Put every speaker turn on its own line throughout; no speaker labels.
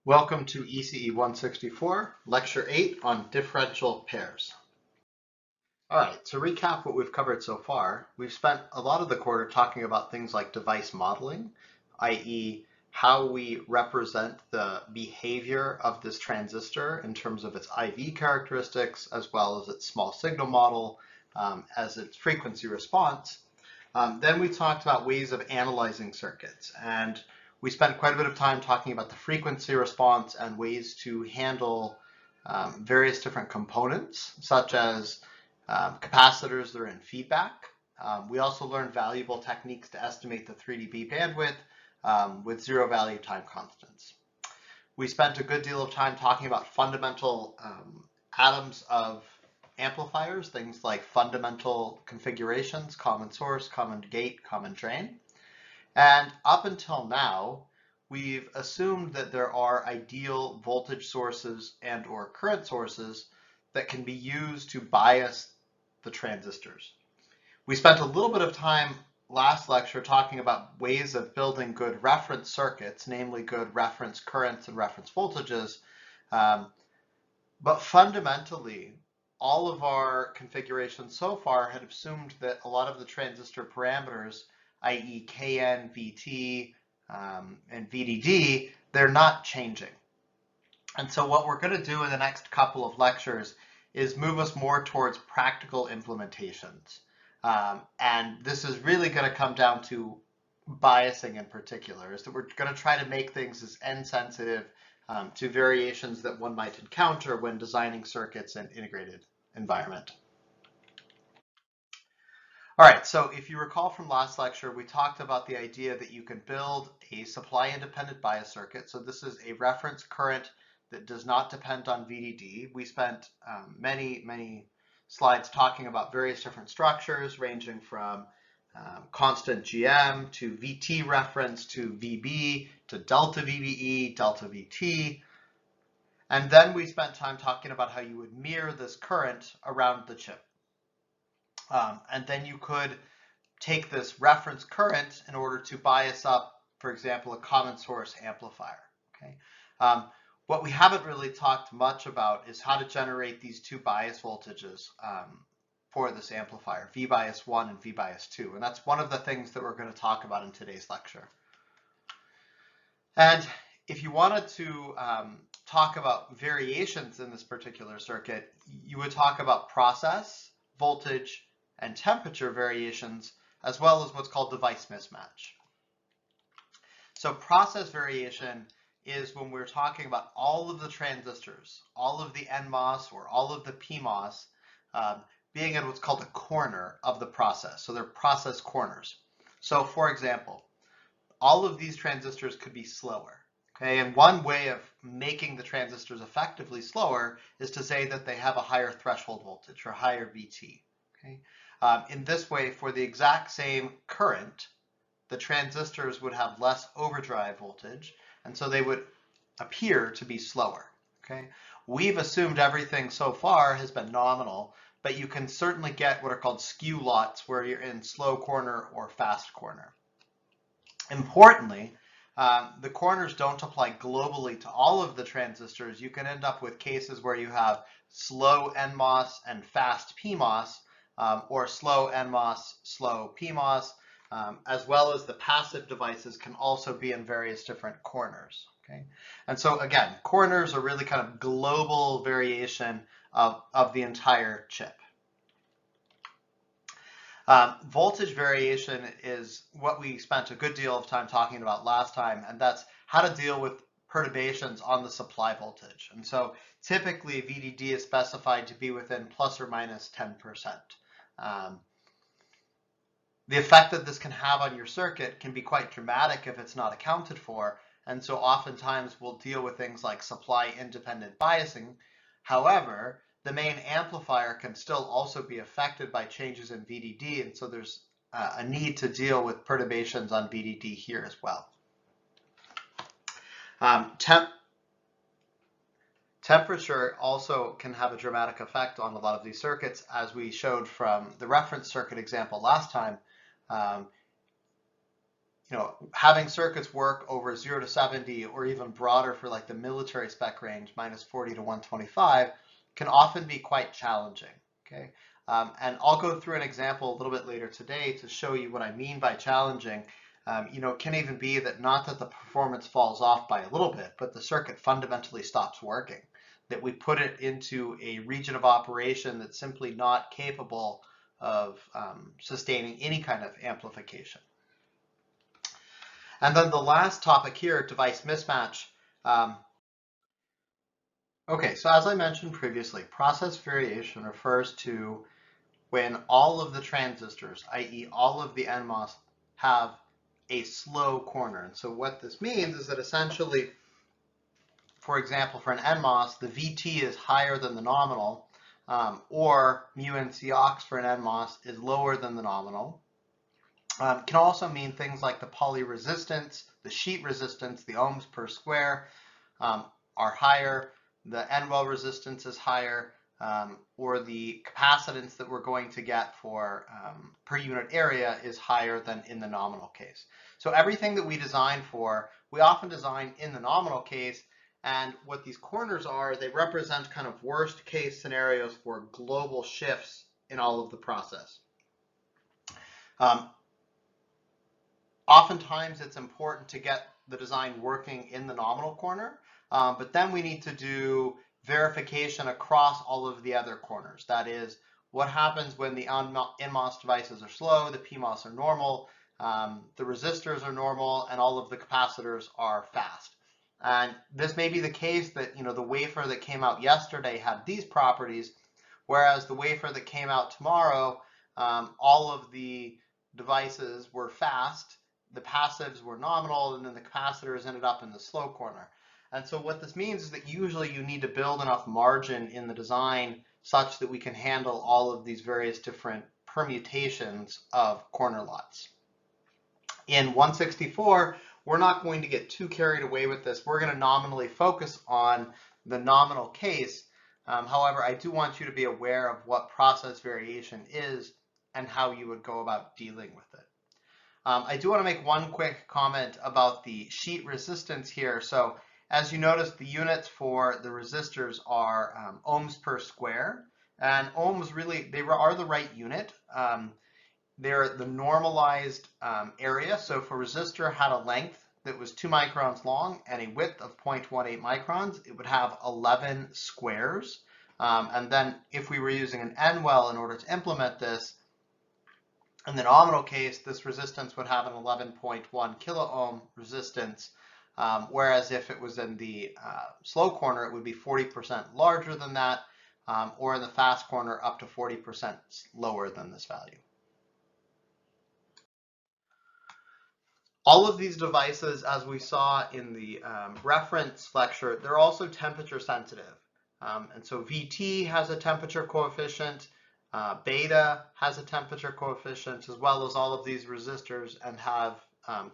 Welcome to ECE 164, Lecture 8 on differential pairs. All right, to recap what we've covered so far, we've spent a lot of the quarter talking about things like device modeling, i.e. how we represent the behavior of this transistor in terms of its IV characteristics, as well as its small signal model, as its frequency response. Then we talked about ways of analyzing circuits, and we spent quite a bit of time talking about the frequency response and ways to handle various different components, such as capacitors that are in feedback. We also learned valuable techniques to estimate the 3dB bandwidth with zero value time constants. We spent a good deal of time talking about fundamental atoms of amplifiers, things like fundamental configurations, common source, common gate, common drain. And up until now, we've assumed that there are ideal voltage sources and or current sources that can be used to bias the transistors. We spent a little bit of time last lecture talking about ways of building good reference circuits, namely good reference currents and reference voltages. But fundamentally, all of our configurations so far had assumed that a lot of the transistor parameters, i.e. Kn, Vt, and VDD, they're not changing. And so what we're going to do in the next couple of lectures is move us more towards practical implementations. And this is really going to come down to biasing in particular, is that we're going to try to make things as N-sensitive to variations that one might encounter when designing circuits in integrated environment. All right, so if you recall from last lecture, we talked about the idea that you can build a supply-independent bias circuit. So this is a reference current that does not depend on VDD. We spent many slides talking about various different structures, ranging from constant GM to VT reference to VB to delta VBE, delta VT. And then we spent time talking about how you would mirror this current around the chip. And then you could take this reference current in order to bias up, for example, a common source amplifier. Okay. What we haven't really talked much about is how to generate these two bias voltages for this amplifier, V bias 1 and V bias 2. And that's one of the things that we're going to talk about in today's lecture. And if you wanted to talk about variations in this particular circuit, you would talk about process, voltage, and temperature variations, as well as what's called device mismatch. So process variation is when we're talking about all of the transistors, all of the NMOS or all of the PMOS being in what's called a corner of the process. So they're process corners. So for example, all of these transistors could be slower. Okay, and one way of making the transistors effectively slower is to say that they have a higher threshold voltage or higher VT. Okay. In this way, for the exact same current, the transistors would have less overdrive voltage, and so they would appear to be slower. Okay? We've assumed everything so far has been nominal, but you can certainly get what are called skew lots where you're in slow corner or fast corner. Importantly, the corners don't apply globally to all of the transistors. You can end up with cases where you have slow NMOS and fast PMOS, or slow NMOS, slow PMOS, as well as the passive devices can also be in various different corners. Okay? And so again, corners are really kind of global variation of the entire chip. Voltage variation is what we spent a good deal of time talking about last time, and that's how to deal with perturbations on the supply voltage. And so typically VDD is specified to be within plus or minus 10%. The effect that this can have on your circuit can be quite dramatic if it's not accounted for, and so oftentimes we'll deal with things like supply independent biasing. However, the main amplifier can still also be affected by changes in VDD, and so there's a need to deal with perturbations on VDD here as well. Temperature also can have a dramatic effect on a lot of these circuits, as we showed from the reference circuit example last time. having circuits work over 0 to 70 or even broader for like the military spec range, minus 40 to 125, can often be quite challenging. Okay, and I'll go through an example a little bit later today to show you what I mean by challenging. It can even be that not that the performance falls off by a little bit, but the circuit fundamentally stops working, that we put it into a region of operation that's simply not capable of sustaining any kind of amplification. And then the last topic here, device mismatch. Okay, so as I mentioned previously, process variation refers to when all of the transistors, i.e. all of the NMOS, have a slow corner. And so what this means is that essentially, for example, for an NMOS, the VT is higher than the nominal, or mu NCox for an NMOS is lower than the nominal. Can also mean things like the poly resistance, the sheet resistance, the ohms per square are higher, the N-well resistance is higher, or the capacitance that we're going to get for per unit area is higher than in the nominal case. So everything that we design for, we often design in the nominal case, and what these corners are, they represent kind of worst case scenarios for global shifts in all of the process. Oftentimes it's important to get the design working in the nominal corner, but then we need to do verification across all of the other corners. That is, what happens when the NMOS devices are slow, the PMOS are normal, the resistors are normal, and all of the capacitors are fast. And this may be the case that the wafer that came out yesterday had these properties, whereas the wafer that came out tomorrow, all of the devices were fast, the passives were nominal, and then the capacitors ended up in the slow corner. And so what this means is that usually you need to build enough margin in the design such that we can handle all of these various different permutations of corner lots. In 164, we're not going to get too carried away with this. We're going to nominally focus on the nominal case. However, I do want you to be aware of what process variation is and how you would go about dealing with it. I do want to make one quick comment about the sheet resistance here. So as you notice, the units for the resistors are ohms per square, and ohms really, they are the right unit. They're the normalized area. So if a resistor had a length that was 2 microns long and a width of 0.18 microns, it would have 11 squares. And then if we were using an N-well in order to implement this, in the nominal case, this resistance would have an 11.1 kilo ohm resistance, whereas if it was in the slow corner, it would be 40% larger than that, or in the fast corner, up to 40% lower than this value. All of these devices, as we saw in the reference lecture, they're also temperature sensitive. And so VT has a temperature coefficient, beta has a temperature coefficient, as well as all of these resistors, and have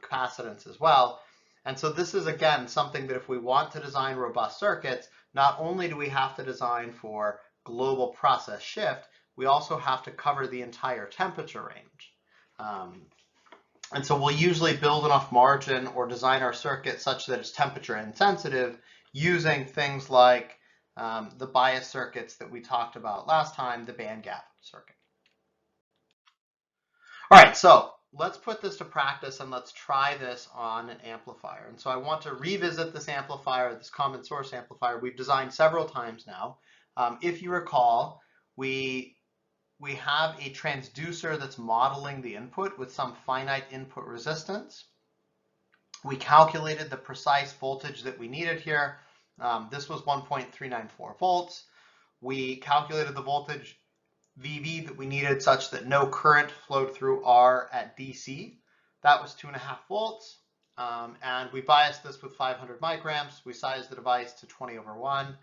capacitance as well. And so this is, again, something that if we want to design robust circuits, not only do we have to design for global process shift, we also have to cover the entire temperature range. And so we'll usually build enough margin or design our circuit such that it's temperature insensitive using things like the bias circuits that we talked about last time, the band gap circuit. All right, so let's put this to practice and let's try this on an amplifier. And so I want to revisit this amplifier, this common source amplifier we've designed several times now. If you recall, we have a transducer that's modeling the input with some finite input resistance. We calculated the precise voltage that we needed here. This was 1.394 volts. We calculated the voltage VV that we needed such that no current flowed through R at DC. That was 2.5 volts. And we biased this with 500 microamps. We sized the device to 20/1.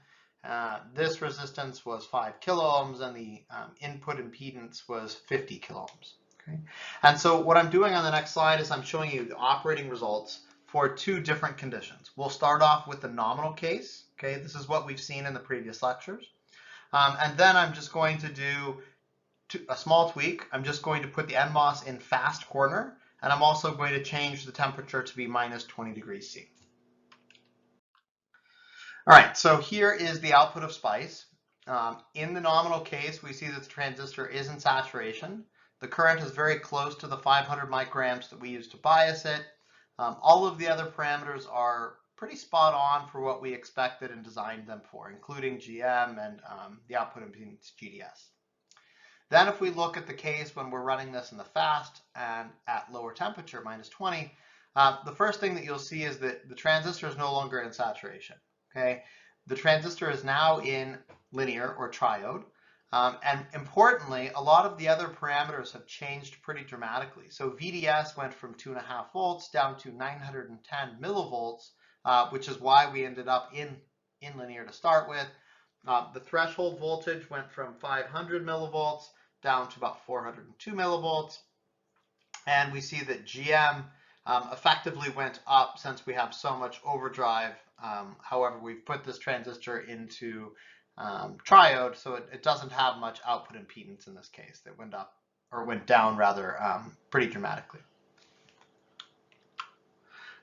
This resistance was 5 kilo ohms, and the input impedance was 50 kilo ohms. Okay? And so what I'm doing on the next slide is I'm showing you the operating results for 2 different conditions. We'll start off with the nominal case. Okay, this is what we've seen in the previous lectures. And then I'm just going to do a small tweak. I'm just going to put the NMOS in fast corner, And I'm also going to change the temperature to be minus 20 degrees C. All right, so here is the output of SPICE. In the nominal case, we see that the transistor is in saturation. The current is very close to the 500 microamps that we use to bias it. All of the other parameters are pretty spot on for what we expected and designed them for, including GM and the output impedance GDS. Then if we look at the case when we're running this in the fast and at lower temperature, minus 20, the first thing that you'll see is that the transistor is no longer in saturation. Okay, the transistor is now in linear or triode. And importantly, a lot of the other parameters have changed pretty dramatically. So VDS went from 2.5 volts down to 910 millivolts, which is why we ended up in linear to start with. The threshold voltage went from 500 millivolts down to about 402 millivolts. And we see that GM effectively went up since we have so much overdrive. However, we've put this transistor into triode, so it doesn't have much output impedance in this case. That went up, or went down rather, pretty dramatically.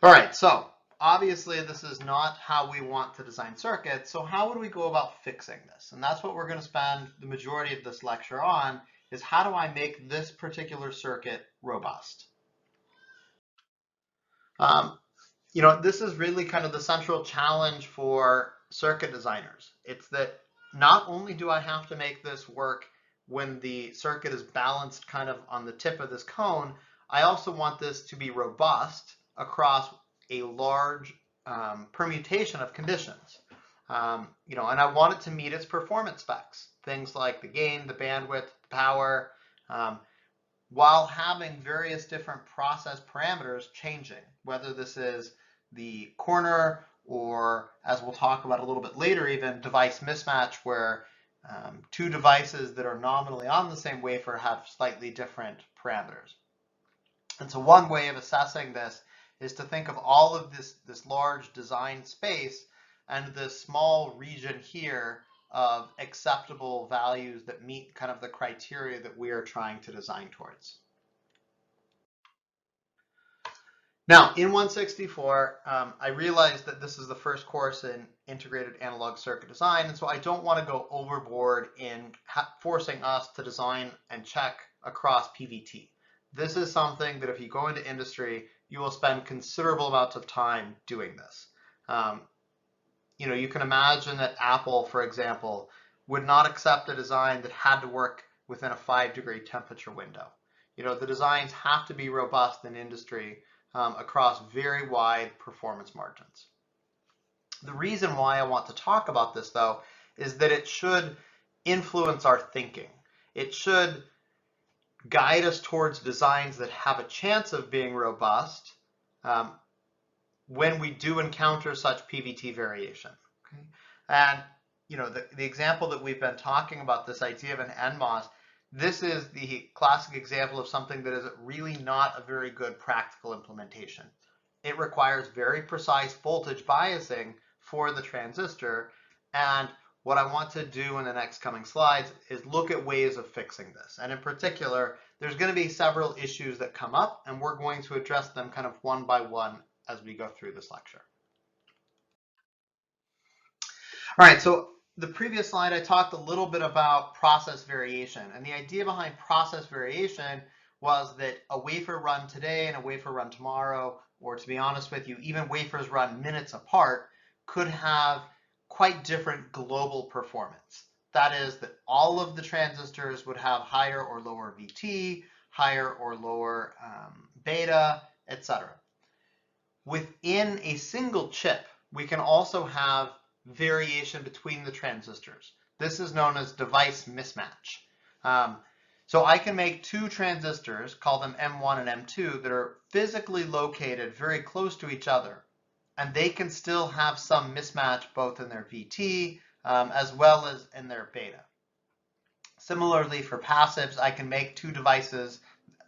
All right, so obviously this is not how we want to design circuits, so how would we go about fixing this? And that's what we're going to spend the majority of this lecture on, is how do I make this particular circuit robust? You know, this is really kind of the central challenge for circuit designers. It's that not only do I have to make this work when the circuit is balanced kind of on the tip of this cone, I also want this to be robust across a large permutation of conditions. You know, and I want it to meet its performance specs, things like the gain, the bandwidth, the power, while having various different process parameters changing, whether this is the corner or, as we'll talk about a little bit later, even device mismatch, where two devices that are nominally on the same wafer have slightly different parameters. And so one way of assessing this is to think of all of this large design space and this small region here of acceptable values that meet kind of the criteria that we are trying to design towards. Now, in 164, I realized that this is the first course in integrated analog circuit design, and so I don't want to go overboard in forcing us to design and check across PVT. This is something that if you go into industry, you will spend considerable amounts of time doing this. You know, you can imagine that Apple, for example, would not accept a design that had to work within a 5-degree temperature window. You know, the designs have to be robust in industry across very wide performance margins. The reason why I want to talk about this, though, is that it should influence our thinking. It should guide us towards designs that have a chance of being robust when we do encounter such PVT variation. Okay? And you know, the example that we've been talking about, this idea of an NMOS, this is the classic example of something that is really not a very good practical implementation. It requires very precise voltage biasing for the transistor, and what I want to do in the next coming slides is look at ways of fixing this. And in particular, there's going to be several issues that come up, and we're going to address them kind of one by one as we go through this lecture. All right, so the previous slide, I talked a little bit about process variation. And the idea behind process variation was that a wafer run today and a wafer run tomorrow, or to be honest with you, even wafers run minutes apart, could have quite different global performance. That is that all of the transistors would have higher or lower VT, higher or lower beta, etc. Within a single chip, we can also have variation between the transistors. This is known as device mismatch. So I can make two transistors, call them M1 and M2, that are physically located very close to each other, and they can still have some mismatch both in their VT as well as in their beta. Similarly, for passives, I can make two devices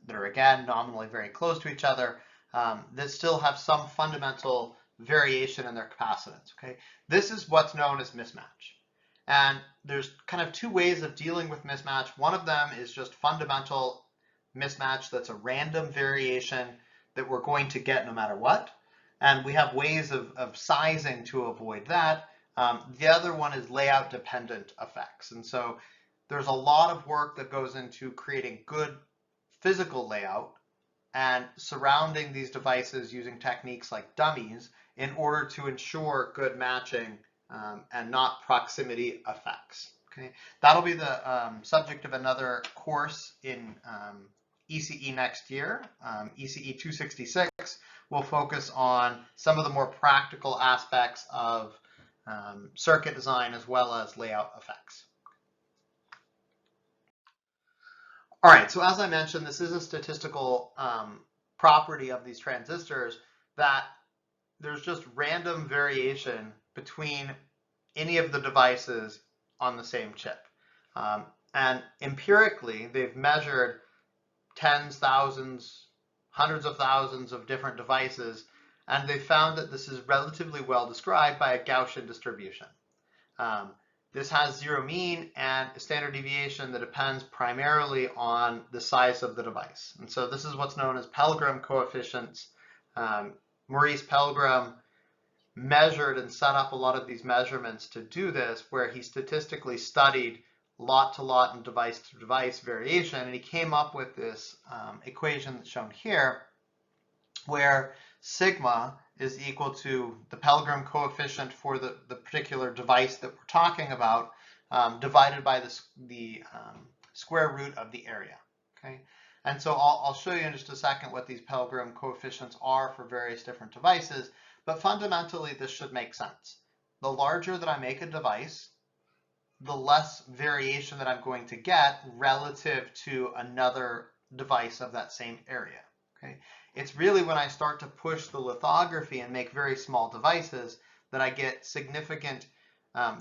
that are, again, nominally very close to each other that still have some fundamental variation in their capacitance. Okay, this is what's known as mismatch. And there's kind of two ways of dealing with mismatch. One of them is just fundamental mismatch that's a random variation that we're going to get no matter what. And we have ways of sizing to avoid that. The other one is layout dependent effects. And so there's a lot of work that goes into creating good physical layout and surrounding these devices using techniques like dummies in order to ensure good matching and not proximity effects. Okay, that'll be the subject of another course in ECE next year. ECE 266 will focus on some of the more practical aspects of circuit design as well as layout effects. All right, so as I mentioned, this is a statistical property of these transistors that there's just random variation between any of the devices on the same chip. And empirically, they've measured tens, thousands, hundreds of thousands of different devices, and they found that this is relatively well described by a Gaussian distribution. This has zero mean and a standard deviation that depends primarily on the size of the device. And so this is what's known as Pellegrin coefficients. Maurice Pellegrin measured and set up a lot of these measurements to do this, where he statistically studied lot to lot and device to device variation, and he came up with this equation that's shown here, where sigma is equal to the Pellegrin coefficient for the particular device that we're talking about, divided by the square root of the area. Okay, and so I'll show you in just a second what these Pellegrin coefficients are for various different devices, but fundamentally this should make sense. The larger that I make a device, the less variation that I'm going to get relative to another device of that same area. Okay, it's really when I start to push the lithography and make very small devices that I get significant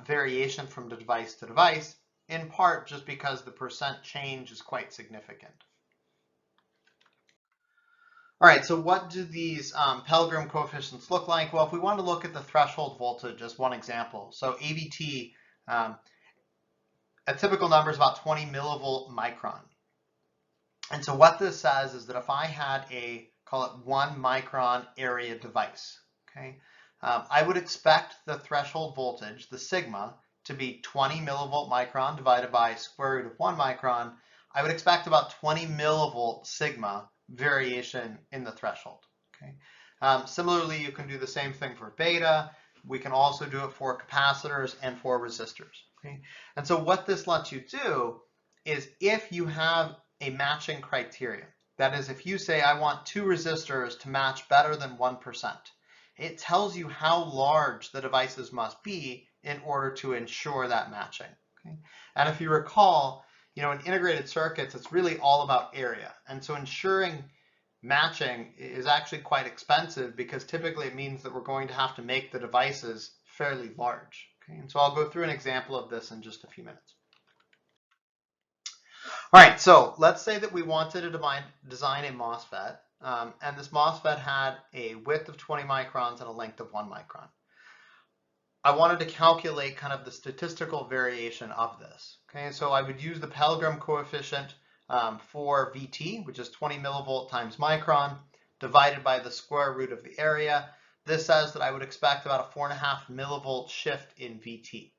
variation from the device to device, in part just because the percent change is quite significant. All right, so what do these Pellegrin coefficients look like? Well, if we want to look at the threshold voltage as one example, so AVT, a typical number is about 20 millivolt micron. And so what this says is that if I had a, call it 1 micron area device, okay, I would expect the threshold voltage, the sigma, to be 20 millivolt micron divided by square root of 1 micron. I would expect about 20 millivolt sigma variation in the threshold. Okay. Similarly, you can do the same thing for beta. We can also do it for capacitors and for resistors. Okay. And so what this lets you do is, if you have a matching criteria, that is, if you say I want 2 resistors to match better than 1%, it tells you how large the devices must be in order to ensure that matching. Okay. And if you recall, in integrated circuits, it's really all about area. And so ensuring matching is actually quite expensive, because typically it means that we're going to have to make the devices fairly large. Okay. And so I'll go through an example of this in just a few minutes. All right, so let's say that we wanted to design a MOSFET, and this MOSFET had a width of 20 microns and a length of 1 micron. I wanted to calculate kind of the statistical variation of this. Okay, so I would use the Pellegrin coefficient for VT, which is 20 millivolt times micron, divided by the square root of the area. This says that I would expect about a 4.5 millivolt shift in VT.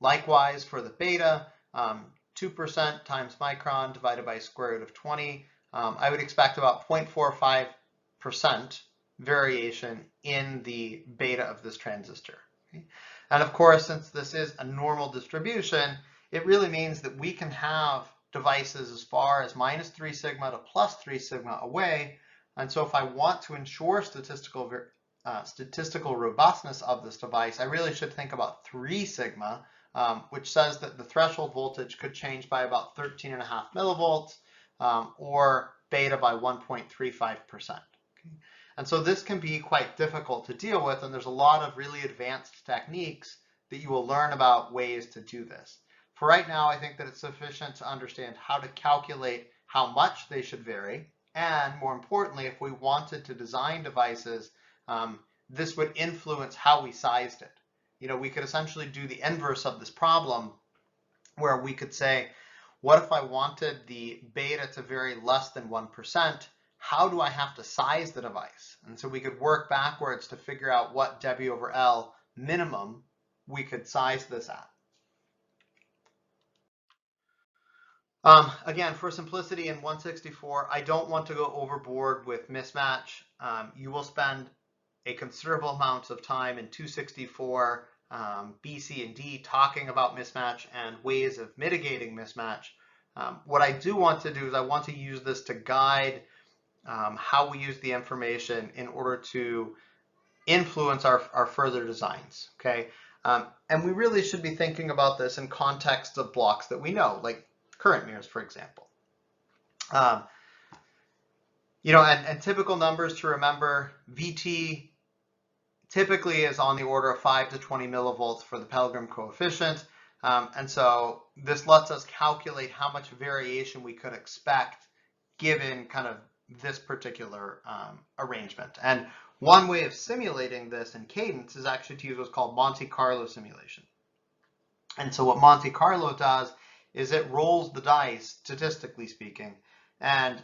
Likewise, for the beta, 2% times micron divided by square root of 20, I would expect about 0.45% variation in the beta of this transistor. Okay? And of course, since this is a normal distribution, it really means that we can have devices as far as -3 sigma to +3 sigma away. And so if I want to ensure statistical robustness of this device, I really should think about 3 sigma, which says that the threshold voltage could change by about 13.5 millivolts, or beta by 1.35%. Okay? And so this can be quite difficult to deal with, and there's a lot of really advanced techniques that you will learn about ways to do this. For right now, I think that it's sufficient to understand how to calculate how much they should vary, and more importantly, if we wanted to design devices, this would influence how we sized it. We could essentially do the inverse of this problem, where we could say, What if I wanted the beta to vary less than 1%? How do I have to size the device? And so we could work backwards to figure out what W over L minimum we could size this at. Again, for simplicity in 164, I don't want to go overboard with mismatch. You will spend a considerable amount of time in 264, B, C, and D talking about mismatch and ways of mitigating mismatch. What I do want to do is I want to use this to guide how we use the information in order to influence our further designs, okay? And we really should be thinking about this in context of blocks that we know, like current mirrors, for example. You know, and typical numbers to remember, VT typically is on the order of 5 to 20 millivolts for the Pelgrim coefficient. And so this lets us calculate how much variation we could expect given kind of this particular arrangement. And one way of simulating this in cadence is actually to use what's called Monte Carlo simulation. And so what Monte Carlo does is it rolls the dice, statistically speaking, and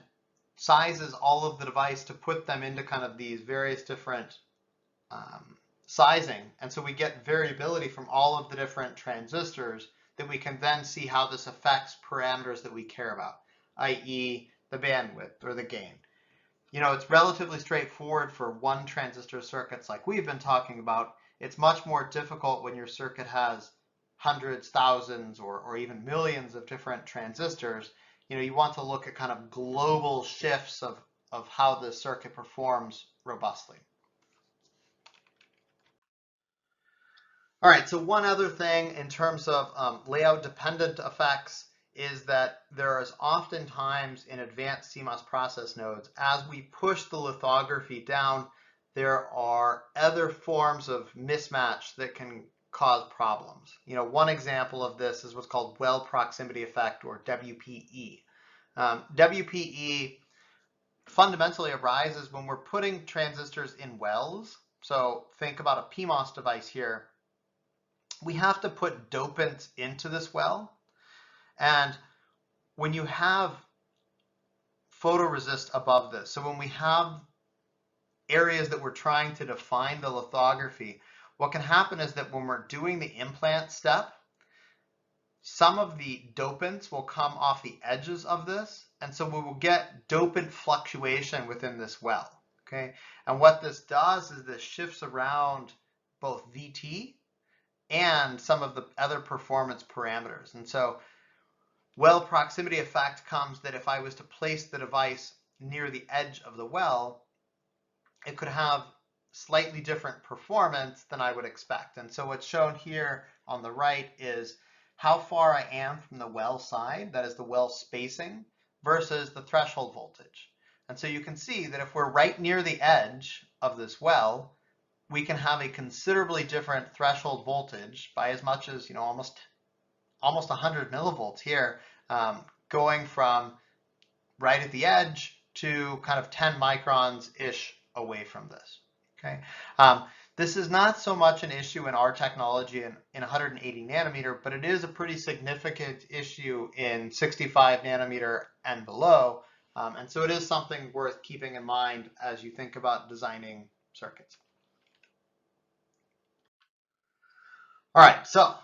sizes all of the device to put them into kind of these various different sizing. And so we get variability from all of the different transistors that we can then see how this affects parameters that we care about, i.e. the bandwidth or the gain. You know, it's relatively straightforward for one transistor circuits like we've been talking about. It's much more difficult when your circuit has hundreds, thousands, or even millions of different transistors. You know, you want to look at kind of global shifts of how the circuit performs robustly. All right, so one other thing in terms of layout dependent effects is that there is oftentimes in advanced CMOS process nodes, as we push the lithography down, there are other forms of mismatch that can cause problems. You know, one example of this is what's called well proximity effect, or WPE. WPE fundamentally arises when we're putting transistors in wells. So think about a PMOS device here. We have to put dopants into this well. And when you have photoresist above this, so when we have areas that we're trying to define the lithography, what can happen is that when we're doing the implant step, some of the dopants will come off the edges of this, and so we will get dopant fluctuation within this well, okay? And what this does is this shifts around both VT and some of the other performance parameters. And so well proximity effect comes that if I was to place the device near the edge of the well, it could have slightly different performance than I would expect. And so what's shown here on the right is how far I am from the well side, that is the well spacing, versus the threshold voltage. And so you can see that if we're right near the edge of this well, we can have a considerably different threshold voltage by as much as, you know, almost 100 millivolts here, going from right at the edge to kind of 10 microns-ish away from this. Okay, this is not so much an issue in our technology in 180 nanometer, but it is a pretty significant issue in 65 nanometer and below. And so it is something worth keeping in mind as you think about designing circuits. All right, so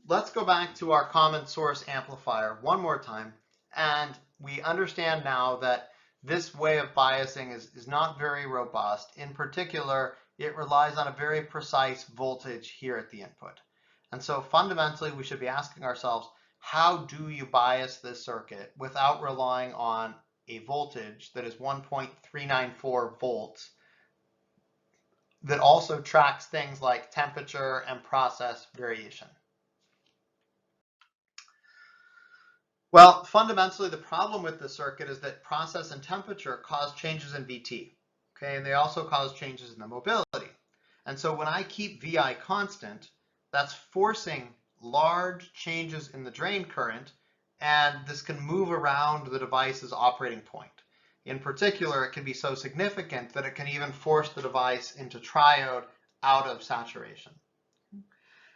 let's go back to our common source amplifier one more time. And we understand now that this way of biasing is not very robust. In particular, it relies on a very precise voltage here at the input. And so fundamentally, we should be asking ourselves, how do you bias this circuit without relying on a voltage that is 1.394 volts that also tracks things like temperature and process variation? Well, fundamentally, the problem with the circuit is that process and temperature cause changes in VT, okay? And they also cause changes in the mobility. And so when I keep VI constant, that's forcing large changes in the drain current, and this can move around the device's operating point. In particular, it can be so significant that it can even force the device into triode out of saturation.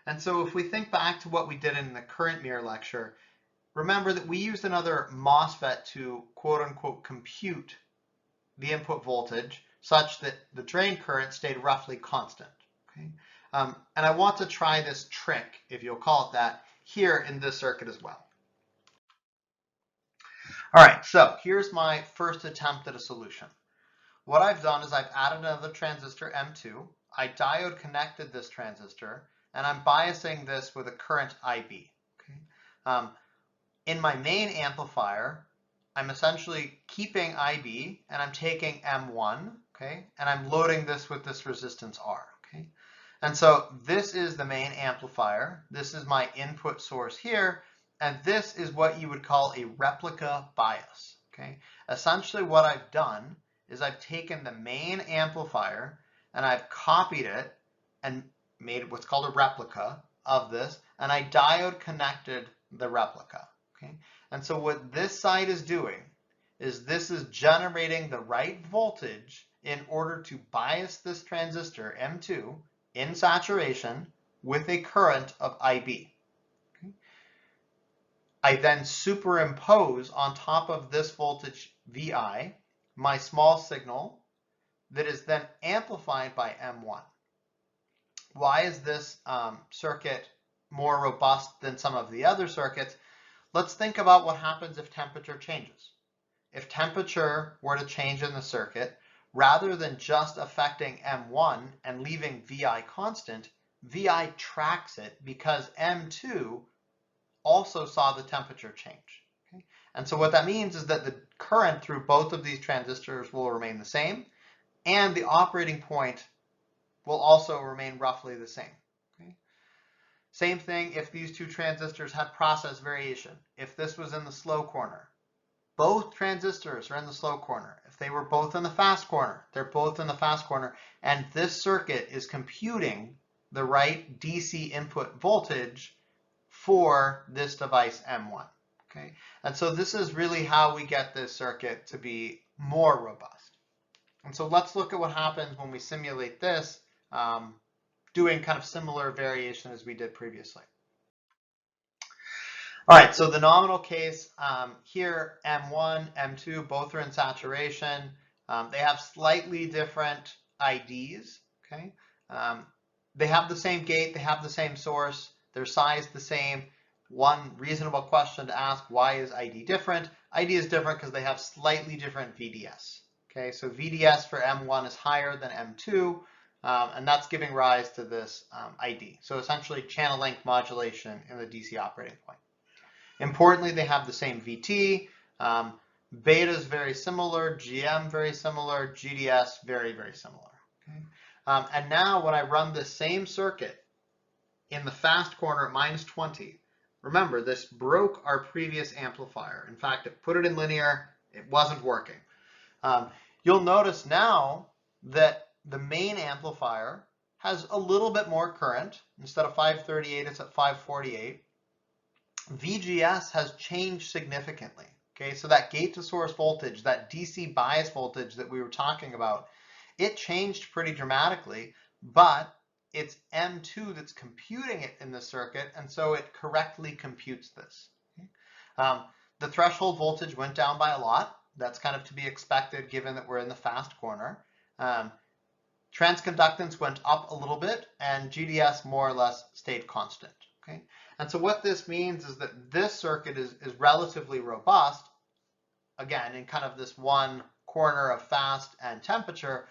And so if we think back to what we did in the current mirror lecture, remember that we used another MOSFET to quote unquote compute the input voltage such that the drain current stayed roughly constant. Okay? And I want to try this trick, if you'll call it that, here in this circuit as well. All right, so here's my first attempt at a solution. What I've done is I've added another transistor M2, I diode connected this transistor, and I'm biasing this with a current IB. Okay? In my main amplifier, I'm essentially keeping IB and I'm taking M1, okay, and I'm loading this with this resistance R, okay. And so this is the main amplifier. This is my input source here, and this is what you would call a replica bias, okay. Essentially what I've done is I've taken the main amplifier and I've copied it and made what's called a replica of this, and I diode connected the replica. Okay? And so what this side is doing is this is generating the right voltage in order to bias this transistor M2 in saturation with a current of IB. Okay? I then superimpose on top of this voltage VI my small signal that is then amplified by M1. Why is this circuit more robust than some of the other circuits? Let's think about what happens if temperature changes. If temperature were to change in the circuit, rather than just affecting M1 and leaving VI constant, VI tracks it because M2 also saw the temperature change. Okay? And so what that means is that the current through both of these transistors will remain the same, and the operating point will also remain roughly the same. Okay? Same thing if these two transistors had process variation. If this was in the slow corner, both transistors are in the slow corner. If they were both in the fast corner, they're both in the fast corner. And this circuit is computing the right DC input voltage for this device M1. Okay? And so this is really how we get this circuit to be more robust. And so let's look at what happens when we simulate this, doing kind of similar variation as we did previously. All right, so the nominal case here, M1, M2, both are in saturation. They have slightly different IDs, okay? They have the same gate, they have the same source, their size the same. One reasonable question to ask, why is ID different? ID is different because they have slightly different VDS. Okay, so VDS for M1 is higher than M2, and that's giving rise to this ID. So essentially channel length modulation in the DC operating point. Importantly, they have the same VT, beta is very similar, GM very similar, GDS very, very similar. Okay? And now when I run the same circuit in the fast corner at -20, remember this broke our previous amplifier. In fact, it put it in linear, it wasn't working. You'll notice now that the main amplifier has a little bit more current. Instead of 538, it's at 548. VGS has changed significantly. Okay, so that gate to source voltage, that DC bias voltage that we were talking about, it changed pretty dramatically, but it's M2 that's computing it in the circuit, and so it correctly computes this. Okay? The threshold voltage went down by a lot. That's kind of to be expected given that we're in the fast corner. Transconductance went up a little bit, and GDS more or less stayed constant. Okay? And so what this means is that this circuit is relatively robust, again, in kind of this one corner of fast and temperature.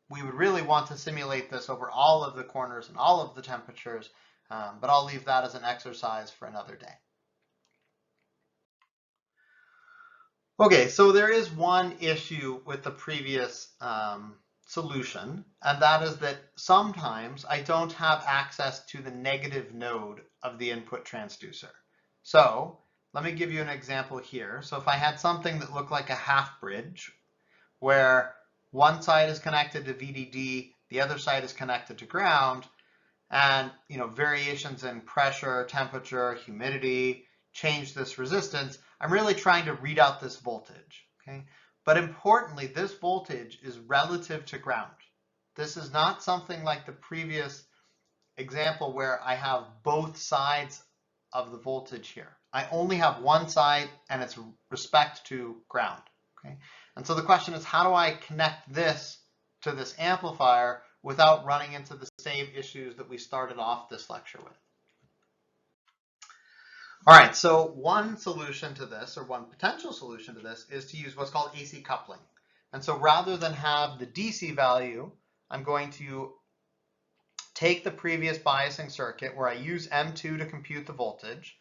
We would really want to simulate this over all of the corners and all of the temperatures, but I'll leave that as an exercise for another day. Okay, so there is one issue with the previous solution, and that is that sometimes I don't have access to the negative node of the input transducer. So let me give you an example here. So if I had something that looked like a half bridge, where one side is connected to VDD, the other side is connected to ground, and variations in pressure, temperature, humidity change this resistance, I'm really trying to read out this voltage. Okay? But importantly, this voltage is relative to ground. This is not something like the previous example where I have both sides of the voltage here. I only have one side and it's respect to ground. Okay? And so the question is, how do I connect this to this amplifier without running into the same issues that we started off this lecture with? All right, so one solution to this, or one potential solution to this, is to use what's called AC coupling. And so rather than have the DC value, I'm going to take the previous biasing circuit where I use M2 to compute the voltage,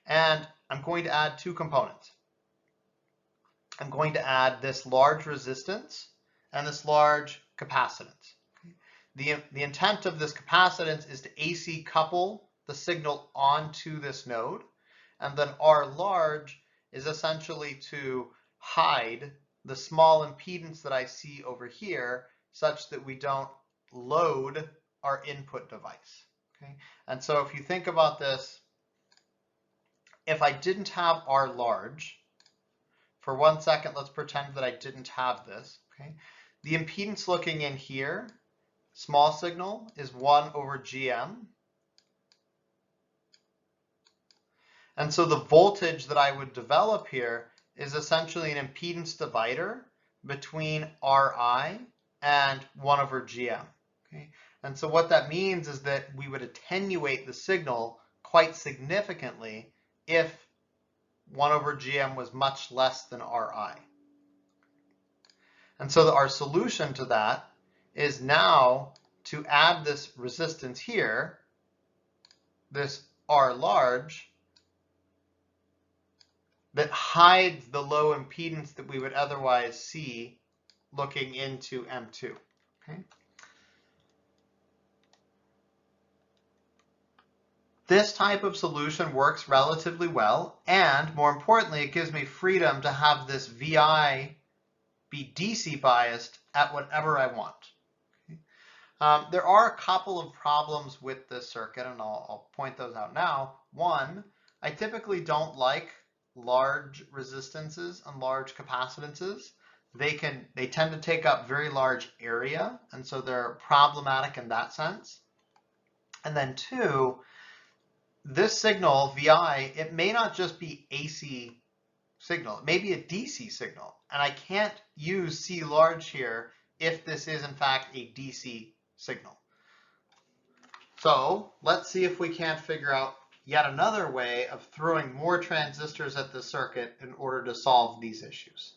and I'm going to add two components. I'm going to add this large resistance and this large capacitance. The intent of this capacitance is to AC couple the signal onto this node, and then R large is essentially to hide the small impedance that I see over here such that we don't load our input device. Okay? And so if you think about this, if I didn't have R large, for 1 second, let's pretend that I didn't have this. Okay? The impedance looking in here, small signal, is 1 over GM. And so the voltage that I would develop here is essentially an impedance divider between Ri and 1 over GM. Okay? And so what that means is that we would attenuate the signal quite significantly if 1 over GM was much less than Ri. And so our solution to that is now to add this resistance here, this R large, that hides the low impedance that we would otherwise see looking into M2. Okay? This type of solution works relatively well, and more importantly, it gives me freedom to have this VI be DC biased at whatever I want. Okay? There are a couple of problems with this circuit, and I'll point those out now. One, I typically don't like large resistances and large capacitances. They tend to take up very large area, and so they're problematic in that sense. And then two, this signal, VI, it may not just be AC signal. It may be a DC signal, and I can't use C large here if this is in fact a DC signal. So let's see if we can't figure out yet another way of throwing more transistors at the circuit in order to solve these issues.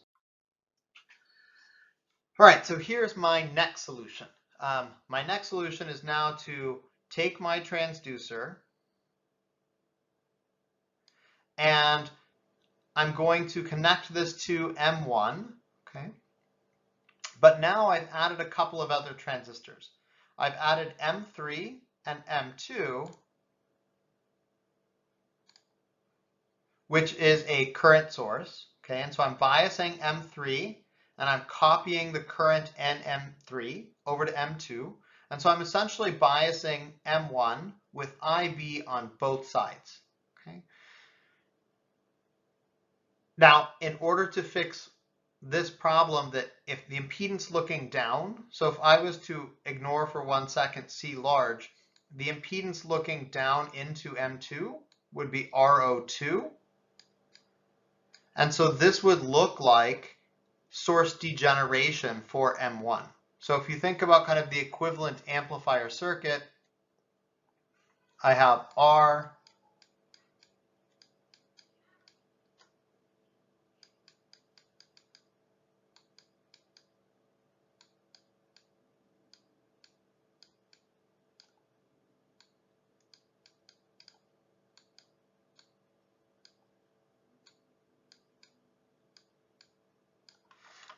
All right, so here's my next solution. My next solution is now to take my transducer and I'm going to connect this to M1, okay? But now I've added a couple of other transistors. I've added M3 and M2, which is a current source, okay? And so I'm biasing M3 and I'm copying the current NM3 over to M2. And so I'm essentially biasing M1 with IB on both sides, okay? Now, in order to fix this problem that if the impedance looking down, so if I was to ignore for 1 second C large, the impedance looking down into M2 would be RO2. And so this would look like source degeneration for M1. So if you think about kind of the equivalent amplifier circuit, I have R,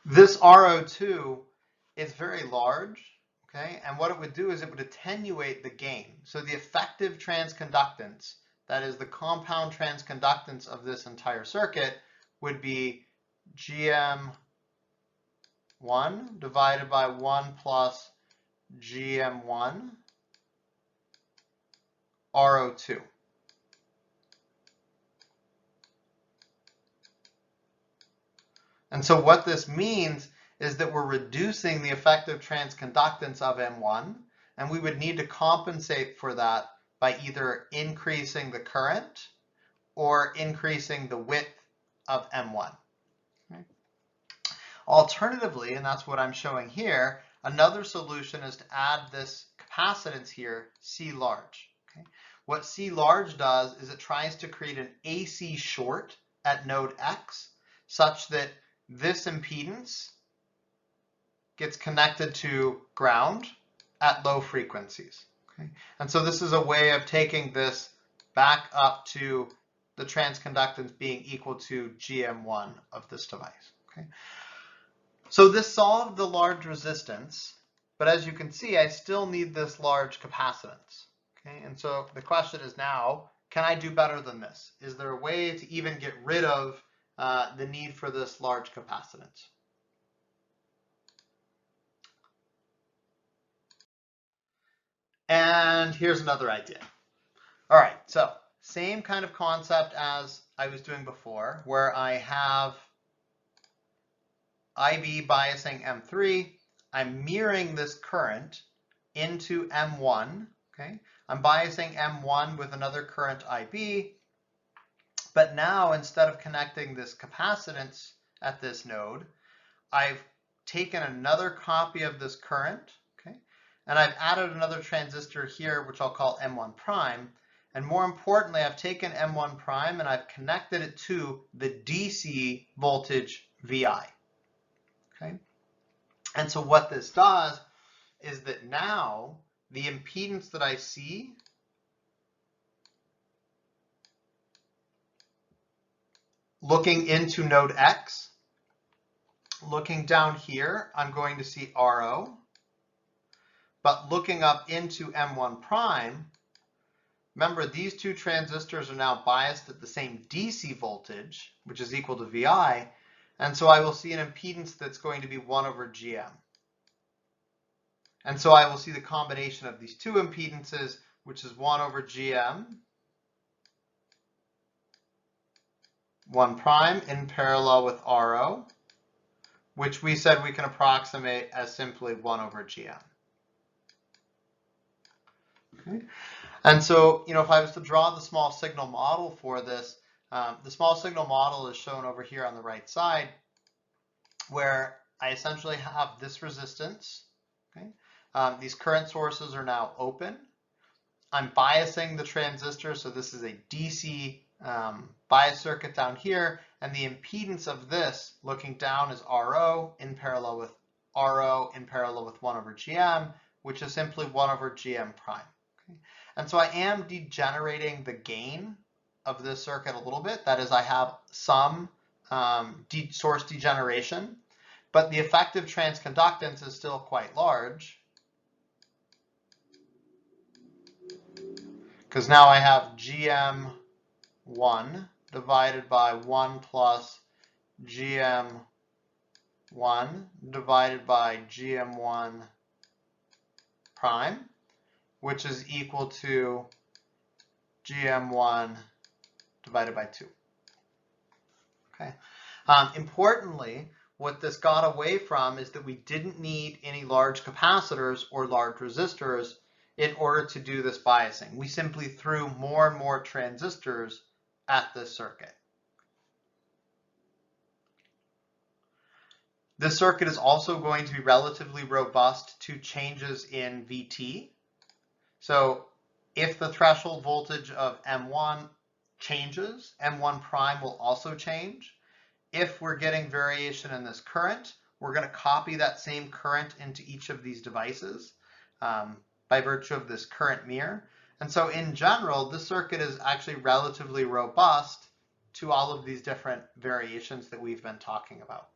this RO2 is very large, okay? And what it would do is it would attenuate the gain. So the effective transconductance, that is the compound transconductance of this entire circuit, would be GM1 divided by 1 plus GM1 RO2. And so what this means is that we're reducing the effective transconductance of M1, and we would need to compensate for that by either increasing the current or increasing the width of M1. Okay. Alternatively, and that's what I'm showing here, another solution is to add this capacitance here, C large. Okay. What C large does is it tries to create an AC short at node X such that this impedance gets connected to ground at low frequencies. Okay. And so this is a way of taking this back up to the transconductance being equal to GM1 of this device. Okay. So this solved the large resistance, but as you can see, I still need this large capacitance. Okay. And so the question is now, can I do better than this? Is there a way to even get rid of the need for this large capacitance? And here's another idea. All right, so same kind of concept as I was doing before, where I have IB biasing M3. I'm mirroring this current into M1. Okay, I'm biasing M1 with another current IB, but now instead of connecting this capacitance at this node, I've taken another copy of this current, okay, and I've added another transistor here, which I'll call M1 prime. And more importantly, I've taken M1 prime and I've connected it to the DC voltage VI. Okay. And so what this does is that now the impedance that I see looking into node X, looking down here, I'm going to see RO. But looking up into M1 prime, remember these two transistors are now biased at the same DC voltage, which is equal to VI. And so I will see an impedance that's going to be 1 over GM. And so I will see the combination of these two impedances, which is 1 over GM, 1 prime in parallel with RO, which we said we can approximate as simply 1 over GM. Okay. And so, if I was to draw the small signal model for this, the small signal model is shown over here on the right side, where I essentially have this resistance. Okay. These current sources are now open. I'm biasing the transistor, so this is a DC bias circuit down here, and the impedance of this looking down is RO in parallel with 1 over GM, which is simply 1 over GM prime. Okay. And so I am degenerating the gain of this circuit a little bit. That is, I have some source degeneration, but the effective transconductance is still quite large, because now I have GM1 divided by 1 plus GM1 divided by GM1 prime, which is equal to GM1 divided by 2. Okay. Importantly, what this got away from is that we didn't need any large capacitors or large resistors in order to do this biasing. We simply threw more and more transistors at this circuit. This circuit is also going to be relatively robust to changes in VT. So if the threshold voltage of M1 changes, M1 prime will also change. If we're getting variation in this current, we're going to copy that same current into each of these devices by virtue of this current mirror. And so in general, this circuit is actually relatively robust to all of these different variations that we've been talking about.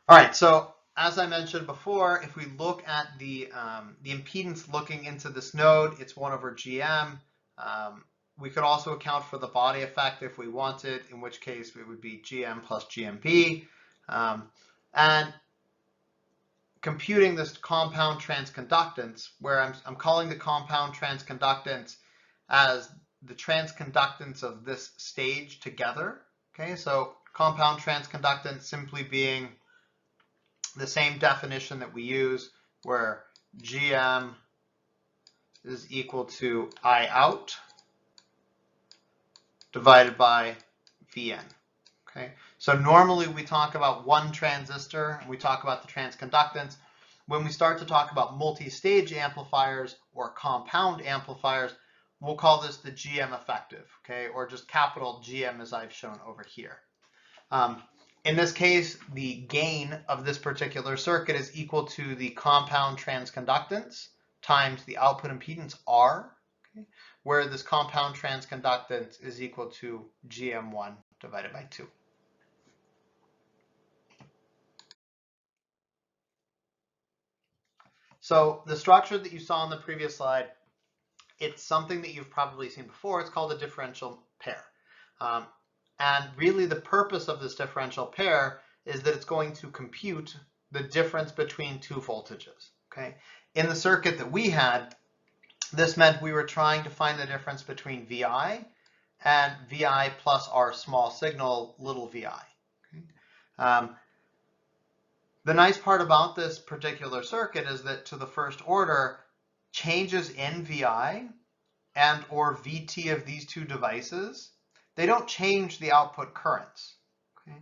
All right, so as I mentioned before, if we look at the impedance looking into this node, it's 1 over GM. We could also account for the body effect if we wanted, in which case it would be GM plus GMB. And computing this compound transconductance, where I'm calling the compound transconductance as the transconductance of this stage together. Okay, so compound transconductance simply being the same definition that we use, where GM is equal to I out divided by Vn. Okay, so normally we talk about one transistor and we talk about the transconductance. When we start to talk about multi-stage amplifiers or compound amplifiers, we'll call this the GM effective, okay, or just capital GM as I've shown over here. In this case, the gain of this particular circuit is equal to the compound transconductance times the output impedance R, okay, where this compound transconductance is equal to GM1 divided by 2. So the structure that you saw on the previous slide, it's something that you've probably seen before. It's called a differential pair. And really the purpose of this differential pair is that it's going to compute the difference between two voltages. Okay? In the circuit that we had, this meant we were trying to find the difference between VI and VI plus our small signal little vi. Okay? The nice part about this particular circuit is that to the first order, changes in VI and or VT of these two devices, they don't change the output currents. Okay?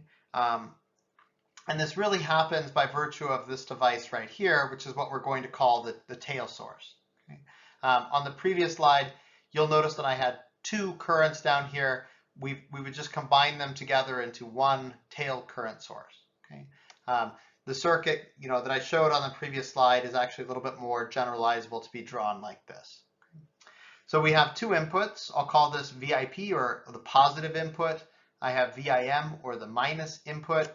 And this really happens by virtue of this device right here, which is what we're going to call the tail source. Okay? On the previous slide, you'll notice that I had two currents down here. We would just combine them together into one tail current source. Okay? The circuit, that I showed on the previous slide is actually a little bit more generalizable to be drawn like this. So we have two inputs. I'll call this VIP, or the positive input. I have VIM, or the minus input.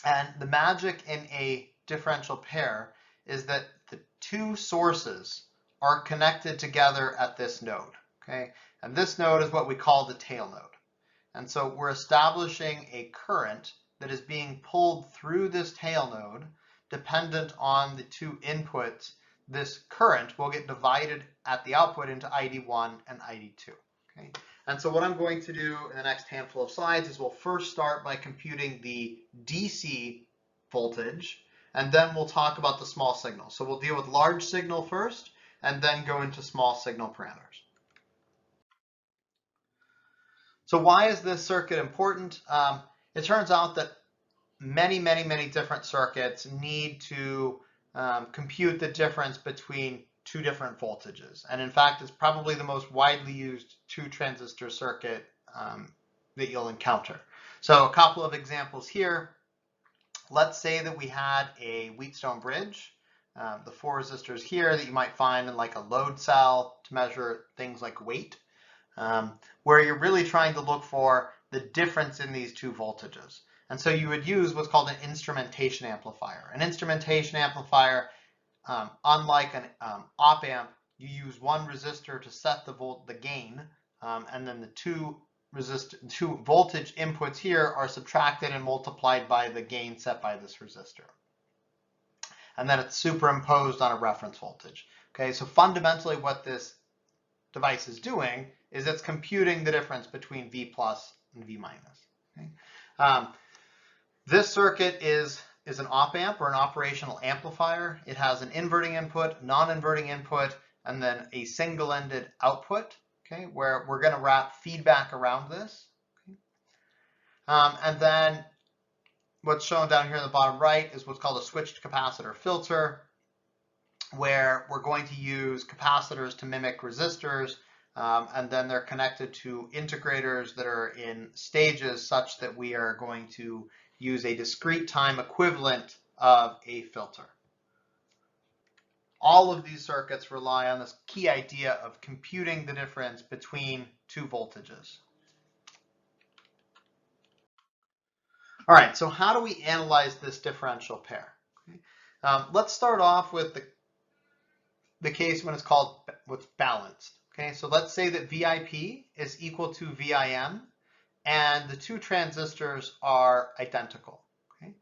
And the magic in a differential pair is that the two sources are connected together at this node. Okay? And this node is what we call the tail node. And so we're establishing a current that is being pulled through this tail node. Dependent on the two inputs, this current will get divided at the output into ID1 and ID2. Okay? And so what I'm going to do in the next handful of slides is we'll first start by computing the DC voltage, and then we'll talk about the small signal. So we'll deal with large signal first, and then go into small signal parameters. So why is this circuit important? It turns out that many different circuits need to compute the difference between two different voltages. And in fact, it's probably the most widely used two transistor circuit that you'll encounter. So a couple of examples here. Let's say that we had a Wheatstone bridge, the 4 resistors here that you might find in like a load cell to measure things like weight, where you're really trying to look for the difference in these two voltages. And so you would use what's called an instrumentation amplifier. An instrumentation amplifier, unlike an op amp, you use one resistor to set the gain, and then the two voltage inputs here are subtracted and multiplied by the gain set by this resistor. And then it's superimposed on a reference voltage. Okay, so fundamentally what this device is doing is it's computing the difference between V plus and V minus. Okay? This circuit is an op amp, or an operational amplifier. It has an inverting input, non-inverting input, and then a single-ended output, okay, where we're going to wrap feedback around this. Okay? And then what's shown down here in the bottom right is what's called a switched capacitor filter, where we're going to use capacitors to mimic resistors, and then they're connected to integrators that are in stages such that we are going to use a discrete time equivalent of a filter. All of these circuits rely on this key idea of computing the difference between two voltages. All right, so how do we analyze this differential pair? Okay. Let's start off with the case when it's called what's balanced. Okay, so let's say that VIP is equal to VIM, and the two transistors are identical. Okay?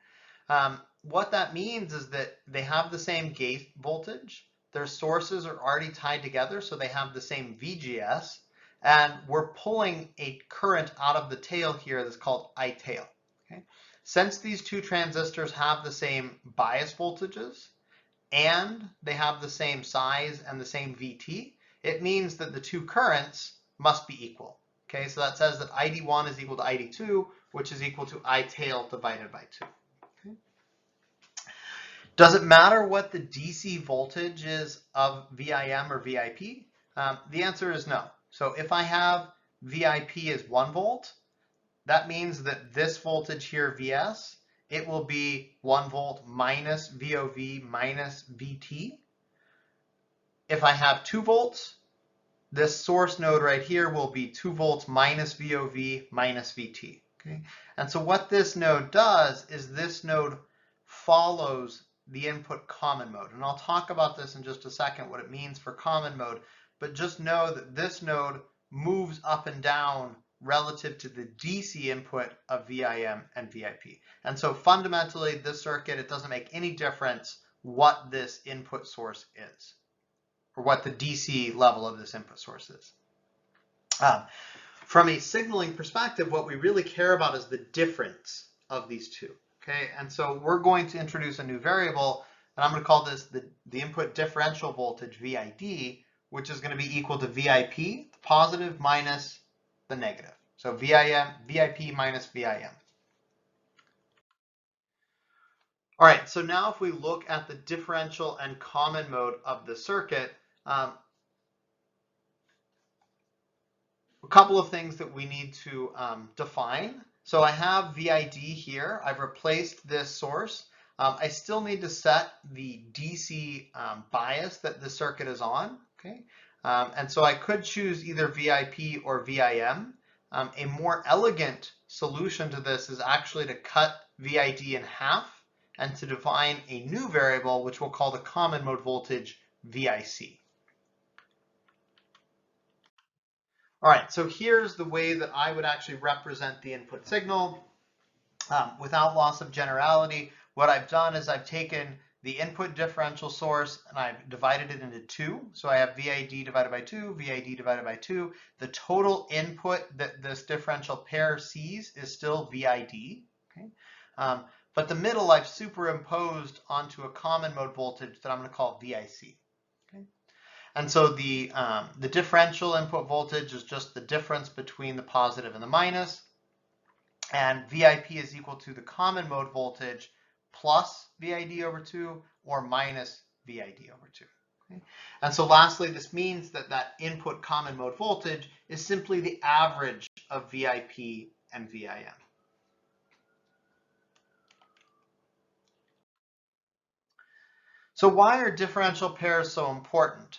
What that means is that they have the same gate voltage, their sources are already tied together, so they have the same VGS, and we're pulling a current out of the tail here that's called I tail. Okay? Since these two transistors have the same bias voltages, and they have the same size and the same VT, it means that the two currents must be equal. Okay, so that says that ID1 is equal to ID2, which is equal to I tail divided by 2. Okay. Does it matter what the DC voltage is of VIM or VIP? The answer is no. So if I have VIP as 1 volt, that means that this voltage here, Vs, it will be 1 volt minus VOV minus VT. If I have 2 volts, this source node right here will be 2 volts minus VOV minus VT. Okay? And so what this node does is this node follows the input common mode. And I'll talk about this in just a second, what it means for common mode. But just know that this node moves up and down relative to the DC input of VIM and VIP. And so fundamentally, this circuit, it doesn't make any difference what this input source is, or what the DC level of this input source is. From a signaling perspective, what we really care about is the difference of these two. Okay, and so we're going to introduce a new variable, and I'm going to call this the input differential voltage, VID, which is going to be equal to VIP, the positive minus the negative. So VIP minus VIM. All right, so now if we look at the differential and common mode of the circuit, a couple of things that we need to define. So I have VID here. I've replaced this source. I still need to set the DC bias that the circuit is on. Okay, and so I could choose either VIP or VIM. A more elegant solution to this is actually to cut VID in half and to define a new variable, which we'll call the common mode voltage, VIC. All right, so here's the way that I would actually represent the input signal. Without loss of generality, what I've done is I've taken the input differential source and I've divided it into 2. So I have VID divided by 2, VID divided by 2. The total input that this differential pair sees is still VID. Okay? But the middle I've superimposed onto a common mode voltage that I'm going to call VIC. Okay? And so the differential input voltage is just the difference between the positive and the minus. And VIP is equal to the common mode voltage plus VID over 2 or minus VID over 2. Okay? And so lastly, this means that that input common mode voltage is simply the average of VIP and VIM. So why are differential pairs so important?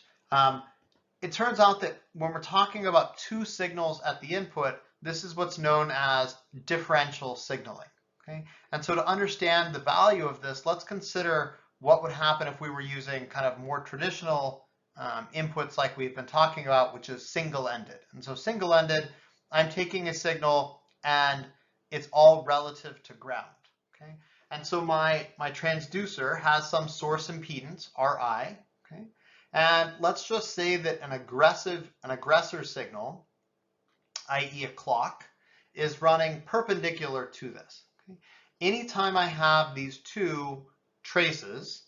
It turns out that when we're talking about two signals at the input, this is what's known as differential signaling. Okay? And so to understand the value of this, let's consider what would happen if we were using kind of more traditional inputs like we've been talking about, which is single-ended. And so single-ended, I'm taking a signal and it's all relative to ground. Okay? And so my transducer has some source impedance, Ri. Okay? And let's just say that an aggressor signal, i.e. a clock, is running perpendicular to this. Okay? Anytime I have these two traces,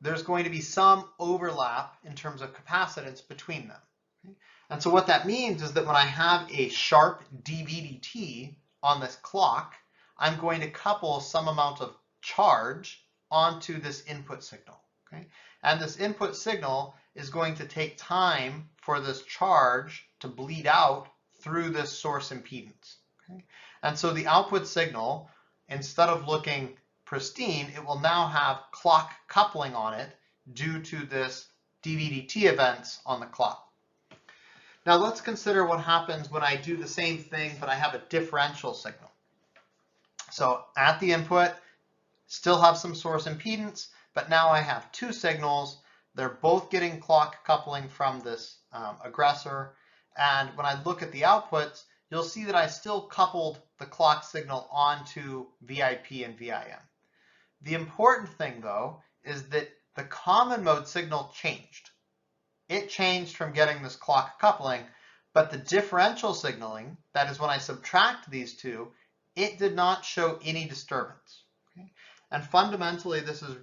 there's going to be some overlap in terms of capacitance between them. Okay? And so what that means is that when I have a sharp dVdt on this clock, I'm going to couple some amount of charge onto this input signal. Okay? And this input signal is going to take time for this charge to bleed out through this source impedance. Okay? And so the output signal, instead of looking pristine, it will now have clock coupling on it due to this dVdt events on the clock. Now let's consider what happens when I do the same thing, but I have a differential signal. So at the input, still have some source impedance, but now I have two signals. They're both getting clock coupling from this aggressor. And when I look at the outputs, you'll see that I still coupled the clock signal onto VIP and VIM. The important thing, though, is that the common mode signal changed. It changed from getting this clock coupling, but the differential signaling, that is when I subtract these two, it did not show any disturbance. Okay? And fundamentally, this is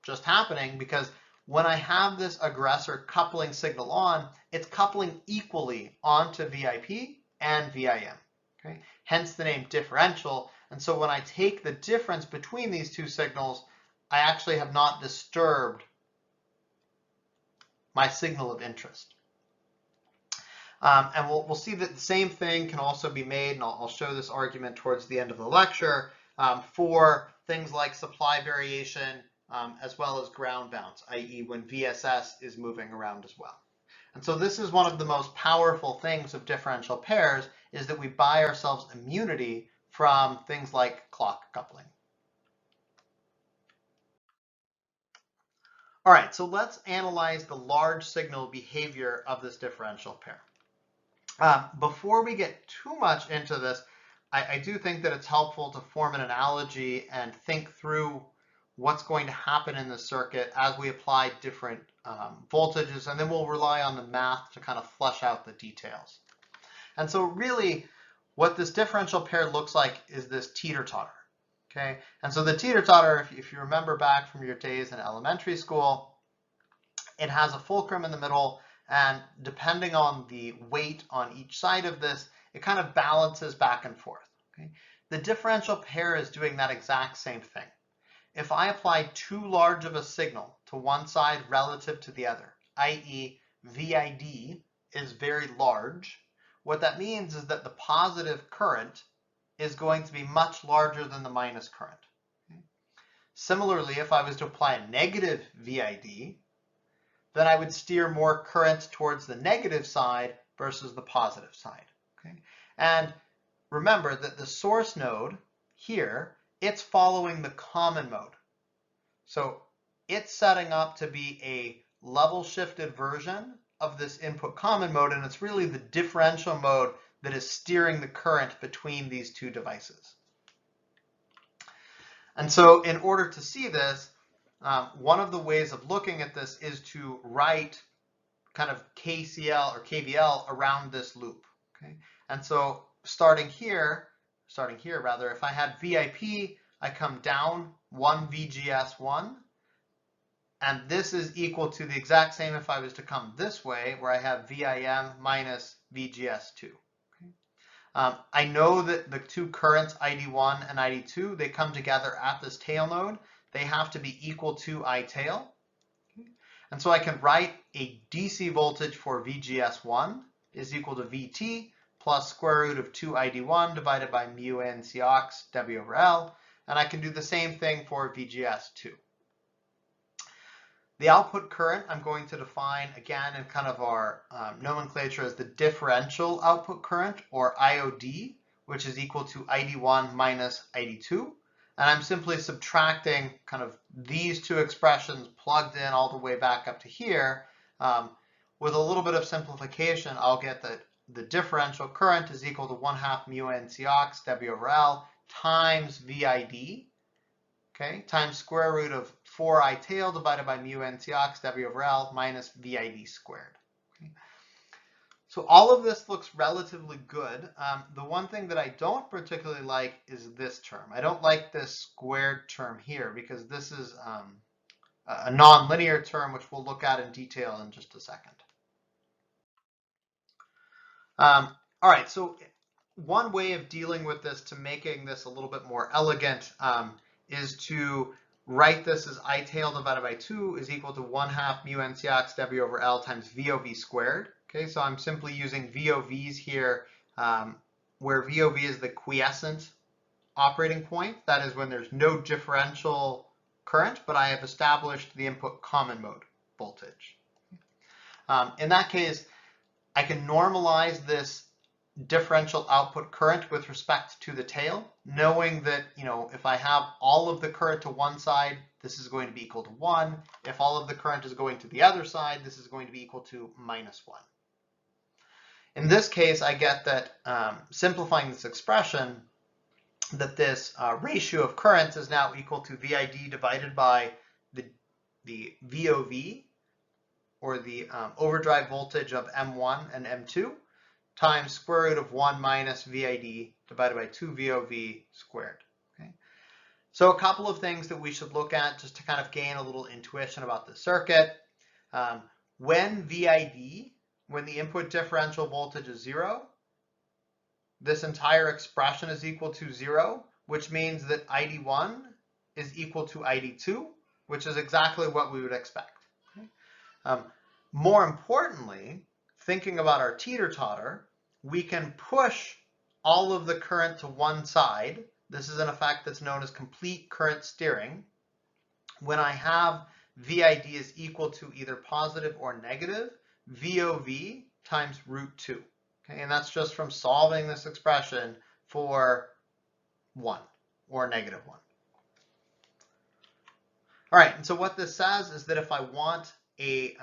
just happening because when I have this aggressor coupling signal on, it's coupling equally onto VIP and VIM. Okay? Hence the name differential. And so when I take the difference between these two signals, I actually have not disturbed my signal of interest. And we'll see that the same thing can also be made, and I'll show this argument towards the end of the lecture, for things like supply variation as well as ground bounce, i.e. when VSS is moving around as well. And so this is one of the most powerful things of differential pairs, is that we buy ourselves immunity from things like clock coupling. All right, so let's analyze the large signal behavior of this differential pair. Before we get too much into this, I do think that it's helpful to form an analogy and think through what's going to happen in the circuit as we apply different voltages, and then we'll rely on the math to kind of flesh out the details. And so really, what this differential pair looks like is this teeter-totter. Okay, and so the teeter-totter, if you remember back from your days in elementary school, it has a fulcrum in the middle, and depending on the weight on each side of this, it kind of balances back and forth. Okay? The differential pair is doing that exact same thing. If I apply too large of a signal to one side relative to the other, i.e. VID is very large, what that means is that the positive current is going to be much larger than the minus current. Okay? Similarly, if I was to apply a negative VID, then I would steer more current towards the negative side versus the positive side. Okay? And remember that the source node here, it's following the common mode. So it's setting up to be a level shifted version of this input common mode, and it's really the differential mode that is steering the current between these two devices. And so in order to see this, one of the ways of looking at this is to write kind of KCL or KVL around this loop. Okay? And so starting here rather, if I had VIP, I come down 1 VGS1, and this is equal to the exact same if I was to come this way, where I have VIM minus VGS2. I know that the two currents, ID1 and ID2, they come together at this tail node. They have to be equal to I tail. And so I can write a DC voltage for VGS1 is equal to VT plus square root of 2 ID1 divided by mu n Cox W over L. And I can do the same thing for VGS2. The output current I'm going to define again in kind of our nomenclature as the differential output current, or IOD, which is equal to ID1 minus ID2. And I'm simply subtracting kind of these two expressions plugged in all the way back up to here. With a little bit of simplification, I'll get that the differential current is equal to 1/2 mu n Cox W over L times VID, okay, times square root of 4 I tail divided by mu n Cox W over L minus VID squared. Okay. So all of this looks relatively good. The one thing that I don't particularly like is this term. I don't like this squared term here because this is a nonlinear term, which we'll look at in detail in just a second. All right, so one way of dealing with this to making this a little bit more elegant is to write this as I tail divided by 2 is equal to 1/2 mu n Cox W over L times VOV squared. Okay, so I'm simply using VOVs here, where VOV is the quiescent operating point. That is when there's no differential current, but I have established the input common mode voltage. In that case, I can normalize this differential output current with respect to the tail, knowing that, if I have all of the current to one side, this is going to be equal to 1. If all of the current is going to the other side, this is going to be equal to -1. In this case, I get that, simplifying this expression, that this ratio of currents is now equal to VID divided by the VOV, or the overdrive voltage of M1 and M2, times square root of 1 minus VID divided by 2 VOV squared. Okay? So a couple of things that we should look at just to kind of gain a little intuition about the circuit. When VID, when the input differential voltage is 0, this entire expression is equal to 0, which means that ID1 is equal to ID2, which is exactly what we would expect. More importantly, thinking about our teeter-totter, we can push all of the current to one side. This is an effect that's known as complete current steering. When I have VID is equal to either positive or negative, VOV times root 2. Okay, and that's just from solving this expression for 1 or negative 1. All right, and so what this says is that if I want a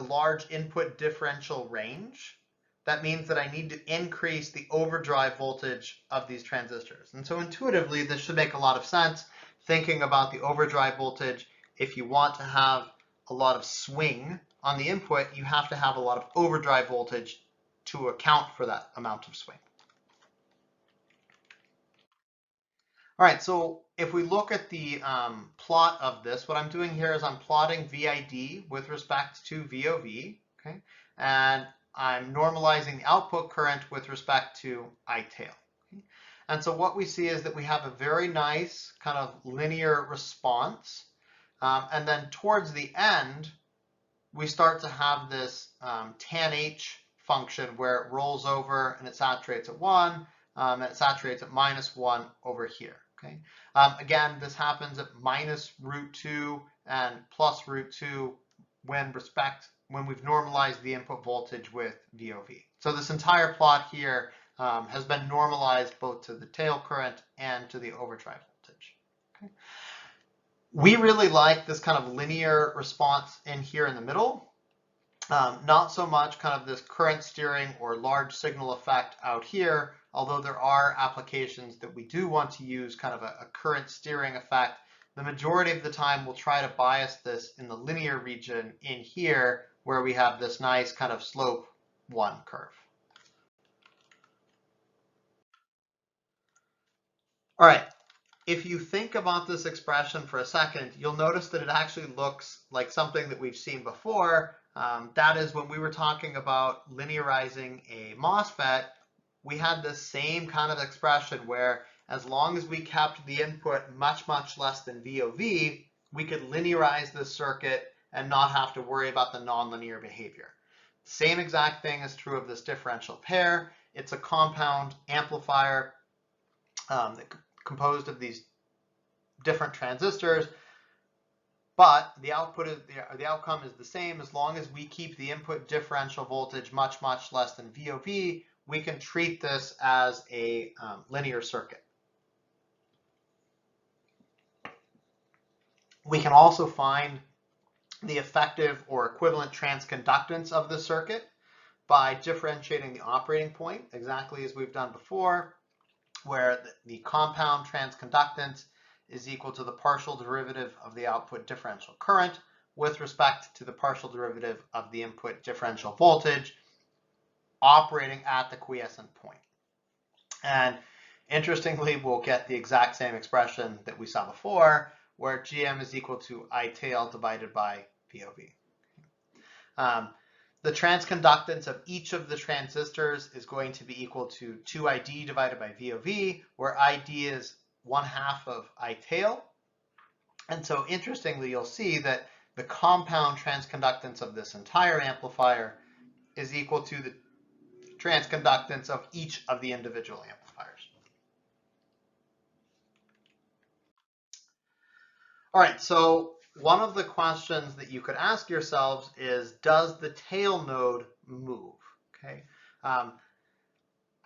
large input differential range, that means that I need to increase the overdrive voltage of these transistors. And so intuitively, this should make a lot of sense. Thinking about the overdrive voltage, if you want to have a lot of swing on the input, you have to have a lot of overdrive voltage to account for that amount of swing. All right, so if we look at the plot of this, what I'm doing here is I'm plotting VID with respect to VOV, okay? And I'm normalizing the output current with respect to ITail. Okay? And so what we see is that we have a very nice kind of linear response. And then towards the end, we start to have this tan H function where it rolls over and it saturates at 1, and it saturates at -1 over here. Okay. Again, this happens at minus root 2 and plus root 2 when we've normalized the input voltage with VOV. So this entire plot here has been normalized both to the tail current and to the overdrive voltage. Okay. We really like this kind of linear response in here in the middle. Not so much kind of this current steering or large signal effect out here, although there are applications that we do want to use kind of a current steering effect. The majority of the time we'll try to bias this in the linear region in here where we have this nice kind of slope 1 curve. All right, if you think about this expression for a second, you'll notice that it actually looks like something that we've seen before. That is when we were talking about linearizing a MOSFET, we had this same kind of expression where as long as we kept the input much, much less than VOV, we could linearize this circuit and not have to worry about the nonlinear behavior. Same exact thing is true of this differential pair. It's a compound amplifier composed of these different transistors, but the outcome is the same as long as we keep the input differential voltage much, much less than VOV. We can treat this as a linear circuit. We can also find the effective or equivalent transconductance of the circuit by differentiating the operating point, exactly as we've done before, where the compound transconductance is equal to the partial derivative of the output differential current with respect to the partial derivative of the input differential voltage operating at the quiescent point. And interestingly, we'll get the exact same expression that we saw before, where GM is equal to ITail divided by VOV. The transconductance of each of the transistors is going to be equal to 2ID divided by VOV, where ID is 1/2 of ITail. And so interestingly, you'll see that the compound transconductance of this entire amplifier is equal to the transconductance of each of the individual amplifiers. All right, so one of the questions that you could ask yourselves is, does the tail node move? Okay,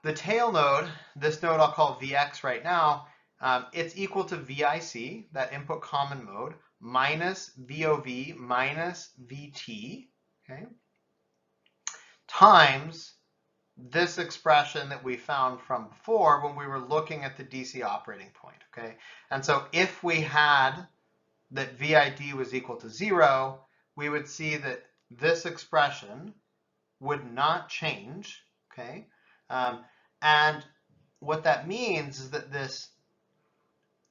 the tail node, this node I'll call Vx right now, it's equal to VIC, that input common mode, minus VOV minus VT, okay, times this expression that we found from before when we were looking at the DC operating point, okay? And so if we had that VID was equal to 0, we would see that this expression would not change, okay? And what that means is that this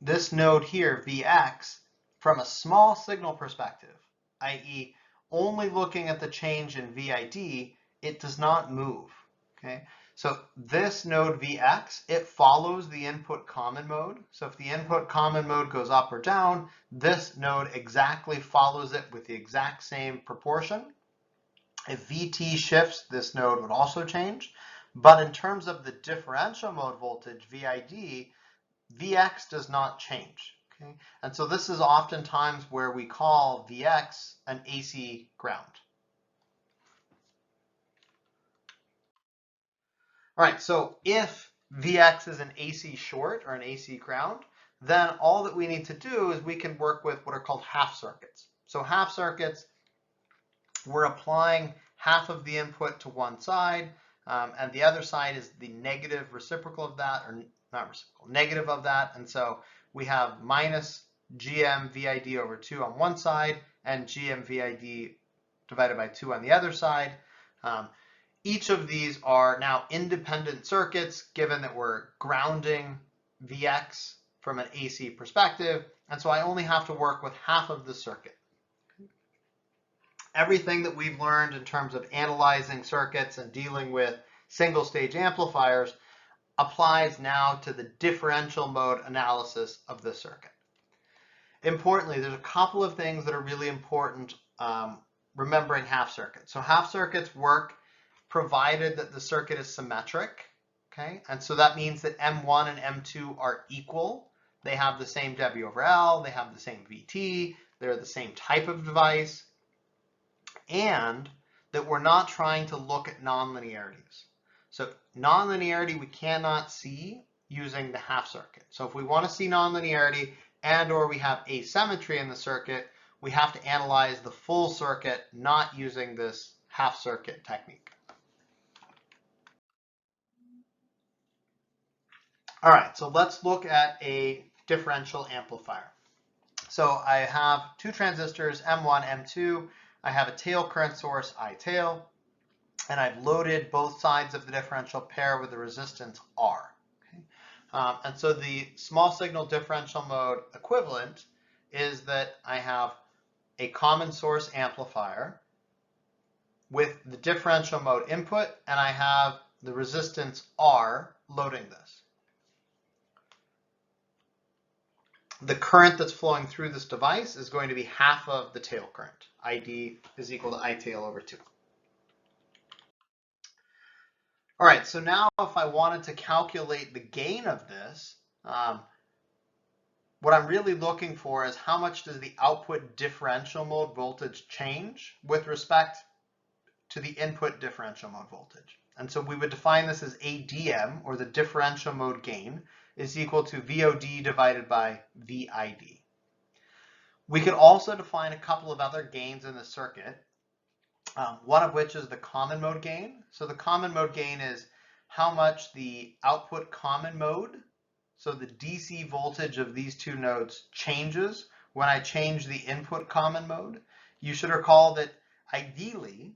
this node here, Vx, from a small signal perspective, i.e. only looking at the change in VID, it does not move. Okay, so this node Vx, it follows the input common mode. So if the input common mode goes up or down, this node exactly follows it with the exact same proportion. If VT shifts, this node would also change. But in terms of the differential mode voltage, VID, Vx does not change. Okay? And so this is oftentimes where we call Vx an AC ground. All right, so if Vx is an AC short or an AC ground, then all that we need to do is we can work with what are called half circuits. So half circuits, we're applying half of the input to one side, and the other side is the negative reciprocal of that, or not reciprocal, negative of that. And so we have minus GM VID over 2 on one side and GM VID divided by 2 on the other side. Each of these are now independent circuits, given that we're grounding Vx from an AC perspective. And so I only have to work with half of the circuit. Everything that we've learned in terms of analyzing circuits and dealing with single stage amplifiers applies now to the differential mode analysis of the circuit. Importantly, there's a couple of things that are really important remembering half circuits. So half circuits work provided that the circuit is symmetric, okay? And so that means that M1 and M2 are equal. They have the same W over L, they have the same VT, they're the same type of device, and that we're not trying to look at nonlinearities. So nonlinearity we cannot see using the half circuit. So if we want to see nonlinearity and or we have asymmetry in the circuit, we have to analyze the full circuit, not using this half circuit technique. All right, so let's look at a differential amplifier. So I have two transistors, M1, M2. I have a tail current source, I tail, and I've loaded both sides of the differential pair with a resistance R. Okay? And so the small signal differential mode equivalent is that I have a common source amplifier with the differential mode input, and I have the resistance R loading this. The current that's flowing through this device is going to be half of the tail current. ID is equal to I tail over 2. All right, so now if I wanted to calculate the gain of this, what I'm really looking for is how much does the output differential mode voltage change with respect to the input differential mode voltage. And so we would define this as ADM, or the differential mode gain, is equal to VOD divided by VID. We could also define a couple of other gains in the circuit, one of which is the common mode gain. So the common mode gain is how much the output common mode, so the DC voltage of these two nodes, changes when I change the input common mode. You should recall that ideally,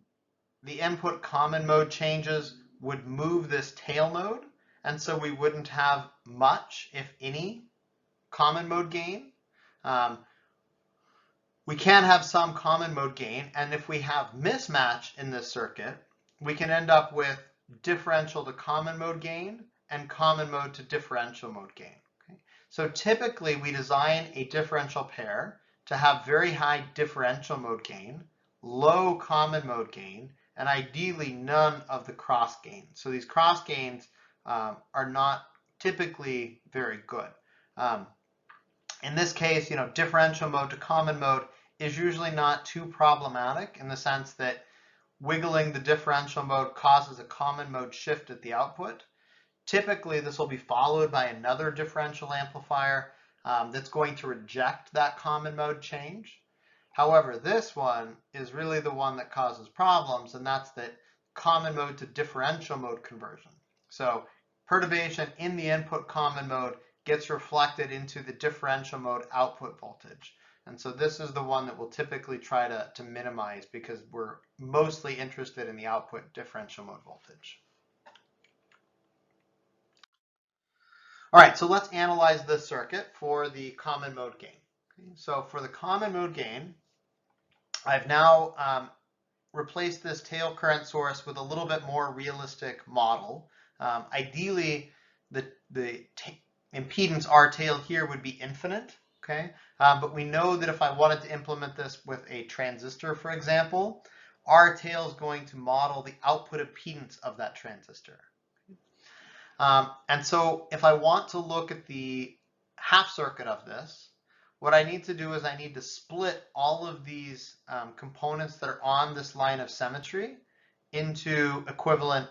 the input common mode changes would move this tail node, and so we wouldn't have much, if any, common mode gain. We can have some common mode gain, and if we have mismatch in this circuit, we can end up with differential to common mode gain and common mode to differential mode gain. Okay? So typically we design a differential pair to have very high differential mode gain, low common mode gain, and ideally none of the cross gains. So these cross gains are not typically very good. In this case, differential mode to common mode is usually not too problematic in the sense that wiggling the differential mode causes a common mode shift at the output. Typically, this will be followed by another differential amplifier that's going to reject that common mode change. However, this one is really the one that causes problems, and that's that common mode to differential mode conversion. So perturbation in the input common mode gets reflected into the differential mode output voltage. And so this is the one that we'll typically try to minimize because we're mostly interested in the output differential mode voltage. All right, so let's analyze this circuit for the common mode gain. Okay, so for the common mode gain, I've now replaced this tail current source with a little bit more realistic model. Ideally, the impedance R tail here would be infinite, okay? But we know that if I wanted to implement this with a transistor, for example, R tail is going to model the output impedance of that transistor. And so if I want to look at the half circuit of this, what I need to do is I need to split all of these components that are on this line of symmetry into equivalent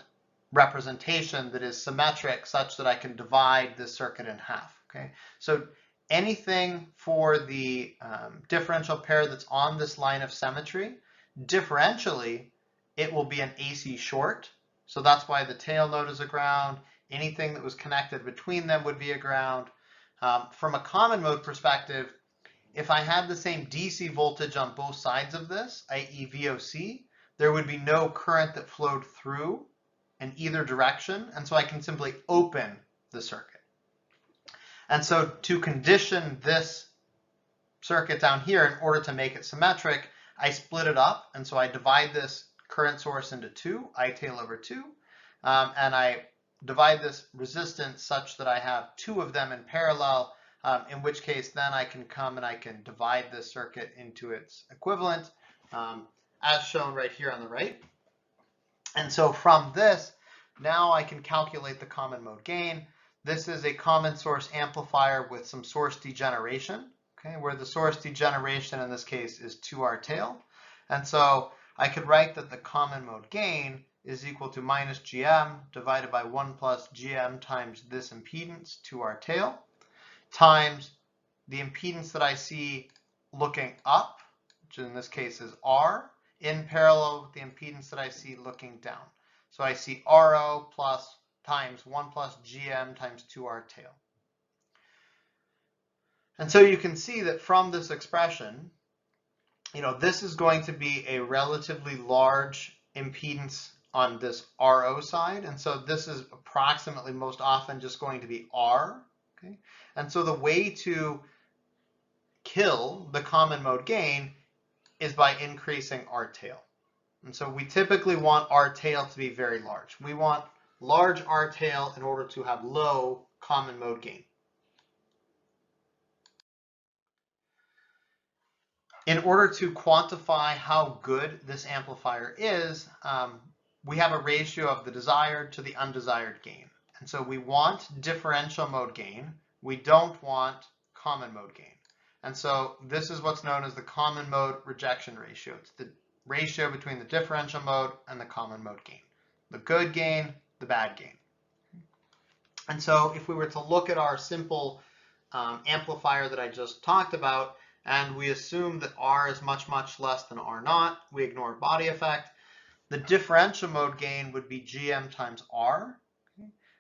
representation that is symmetric such that I can divide this circuit in half. Okay, so anything for the differential pair that's on this line of symmetry, differentially, it will be an AC short. So that's why the tail node is a ground. Anything that was connected between them would be a ground. From a common mode perspective, if I had the same DC voltage on both sides of this, i.e. VOC, there would be no current that flowed through in either direction, and so I can simply open the circuit. And so to condition this circuit down here in order to make it symmetric, I split it up, and so I divide this current source into two, I tail over 2, and I divide this resistance such that I have 2 of them in parallel, in which case then I can come and I can divide this circuit into its equivalent, as shown right here on the right. And so from this, now I can calculate the common mode gain. This is a common source amplifier with some source degeneration, okay, where the source degeneration in this case is 2R tail. And so I could write that the common mode gain is equal to minus GM divided by 1 plus GM times this impedance, 2R tail, times the impedance that I see looking up, which in this case is R, in parallel with the impedance that I see looking down. So I see RO plus times 1 plus GM times 2R tail. And so you can see that from this expression, this is going to be a relatively large impedance on this RO side. And so this is approximately most often just going to be R. Okay? And so the way to kill the common mode gain is by increasing R tail. And so we typically want R tail to be very large. We want large R tail in order to have low common mode gain. In order to quantify how good this amplifier is, we have a ratio of the desired to the undesired gain. And so we want differential mode gain. We don't want common mode gain. And so this is what's known as the common mode rejection ratio. It's the ratio between the differential mode and the common mode gain. The good gain, the bad gain. And so if we were to look at our simple amplifier that I just talked about, and we assume that R is much, much less than R naught, we ignore body effect, the differential mode gain would be GM times R,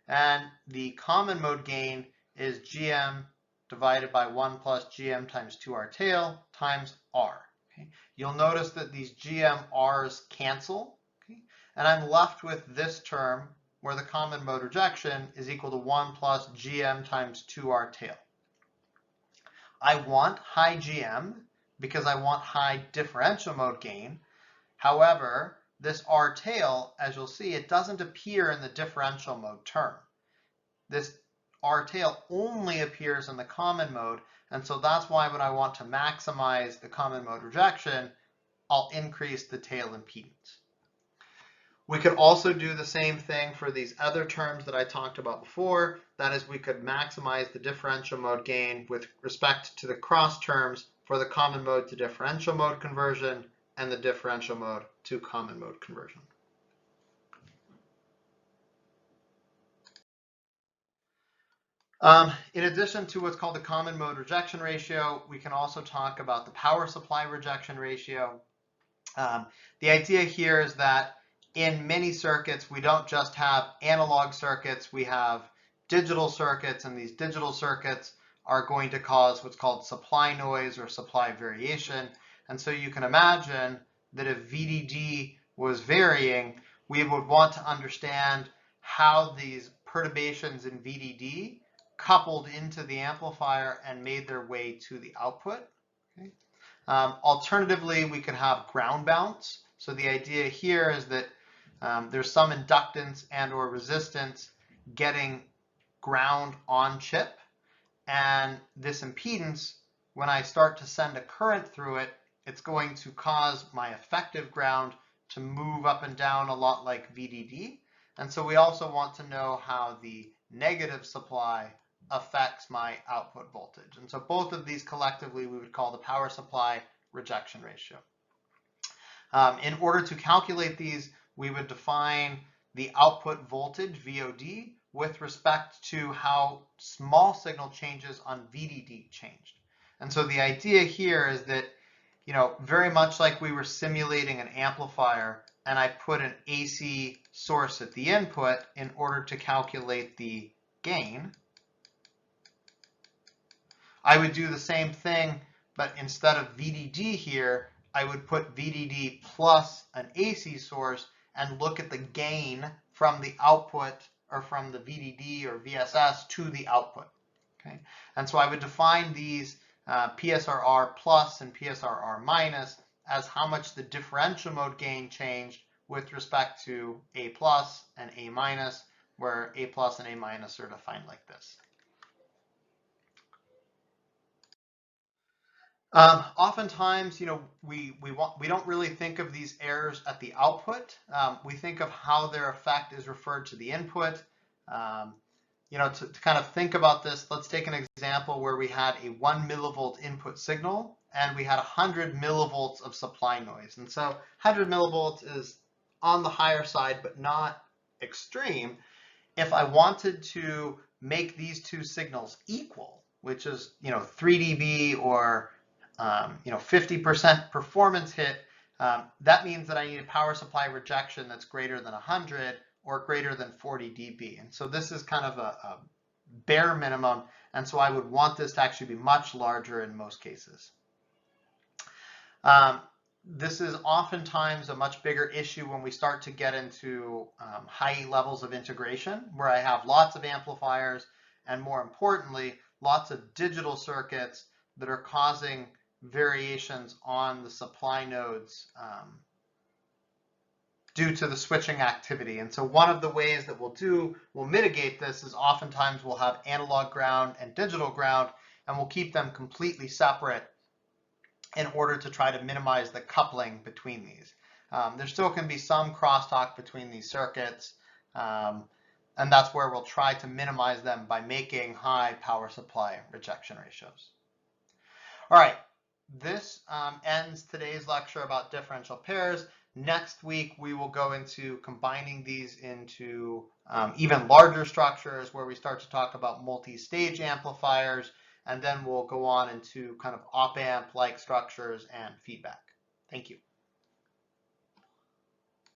and the common mode gain is GM divided by 1 plus GM times 2R tail times R. Okay? You'll notice that these GM R's cancel, okay? And I'm left with this term where the common mode rejection is equal to 1 plus GM times 2R tail. I want high GM because I want high differential mode gain. However, this R tail, as you'll see, it doesn't appear in the differential mode term. This R tail only appears in the common mode, and so that's why when I want to maximize the common mode rejection, I'll increase the tail impedance. We could also do the same thing for these other terms that I talked about before. That is, we could maximize the differential mode gain with respect to the cross terms for the common mode to differential mode conversion and the differential mode to common mode conversion. In addition to what's called the common mode rejection ratio, we can also talk about the power supply rejection ratio. The idea here is that in many circuits, we don't just have analog circuits, we have digital circuits, and these digital circuits are going to cause what's called supply noise or supply variation. And so you can imagine that if VDD was varying, we would want to understand how these perturbations in VDD coupled into the amplifier and made their way to the output. Okay. Alternatively, we could have ground bounce. So the idea here is that there's some inductance and or resistance getting ground on chip, and this impedance, when I start to send a current through it, it's going to cause my effective ground to move up and down a lot like VDD. And so we also want to know how the negative supply affects my output voltage. And so both of these collectively we would call the power supply rejection ratio. In order to calculate these, we would define the output voltage, VOD, with respect to how small signal changes on VDD changed. And so the idea here is that, very much like we were simulating an amplifier and I put an AC source at the input in order to calculate the gain, I would do the same thing, but instead of VDD here, I would put VDD plus an AC source and look at the gain from the output or from the VDD or VSS to the output. Okay, and so I would define these PSRR plus and PSRR minus as how much the differential mode gain changed with respect to A plus and A minus, where A plus and A minus are defined like this. Oftentimes, we don't really think of these errors at the output. We think of how their effect is referred to the input. To kind of think about this, let's take an example where we had a 1 millivolt input signal and we had 100 millivolts of supply noise. And so 100 millivolts is on the higher side, but not extreme. If I wanted to make these two signals equal, which is 3 dB or 50% performance hit, that means that I need a power supply rejection that's greater than 100 or greater than 40 dB. And so this is kind of a bare minimum, and so I would want this to actually be much larger in most cases. This is oftentimes a much bigger issue when we start to get into high levels of integration, where I have lots of amplifiers and, more importantly, lots of digital circuits that are causing variations on the supply nodes due to the switching activity. And so one of the ways that we'll mitigate this is oftentimes we'll have analog ground and digital ground, and we'll keep them completely separate in order to try to minimize the coupling between these. There still can be some crosstalk between these circuits, and that's where we'll try to minimize them by making high power supply rejection ratios. All right, this ends today's lecture about differential pairs. Next week, we will go into combining these into even larger structures where we start to talk about multi-stage amplifiers, and then we'll go on into kind of op-amp-like structures and feedback. Thank you.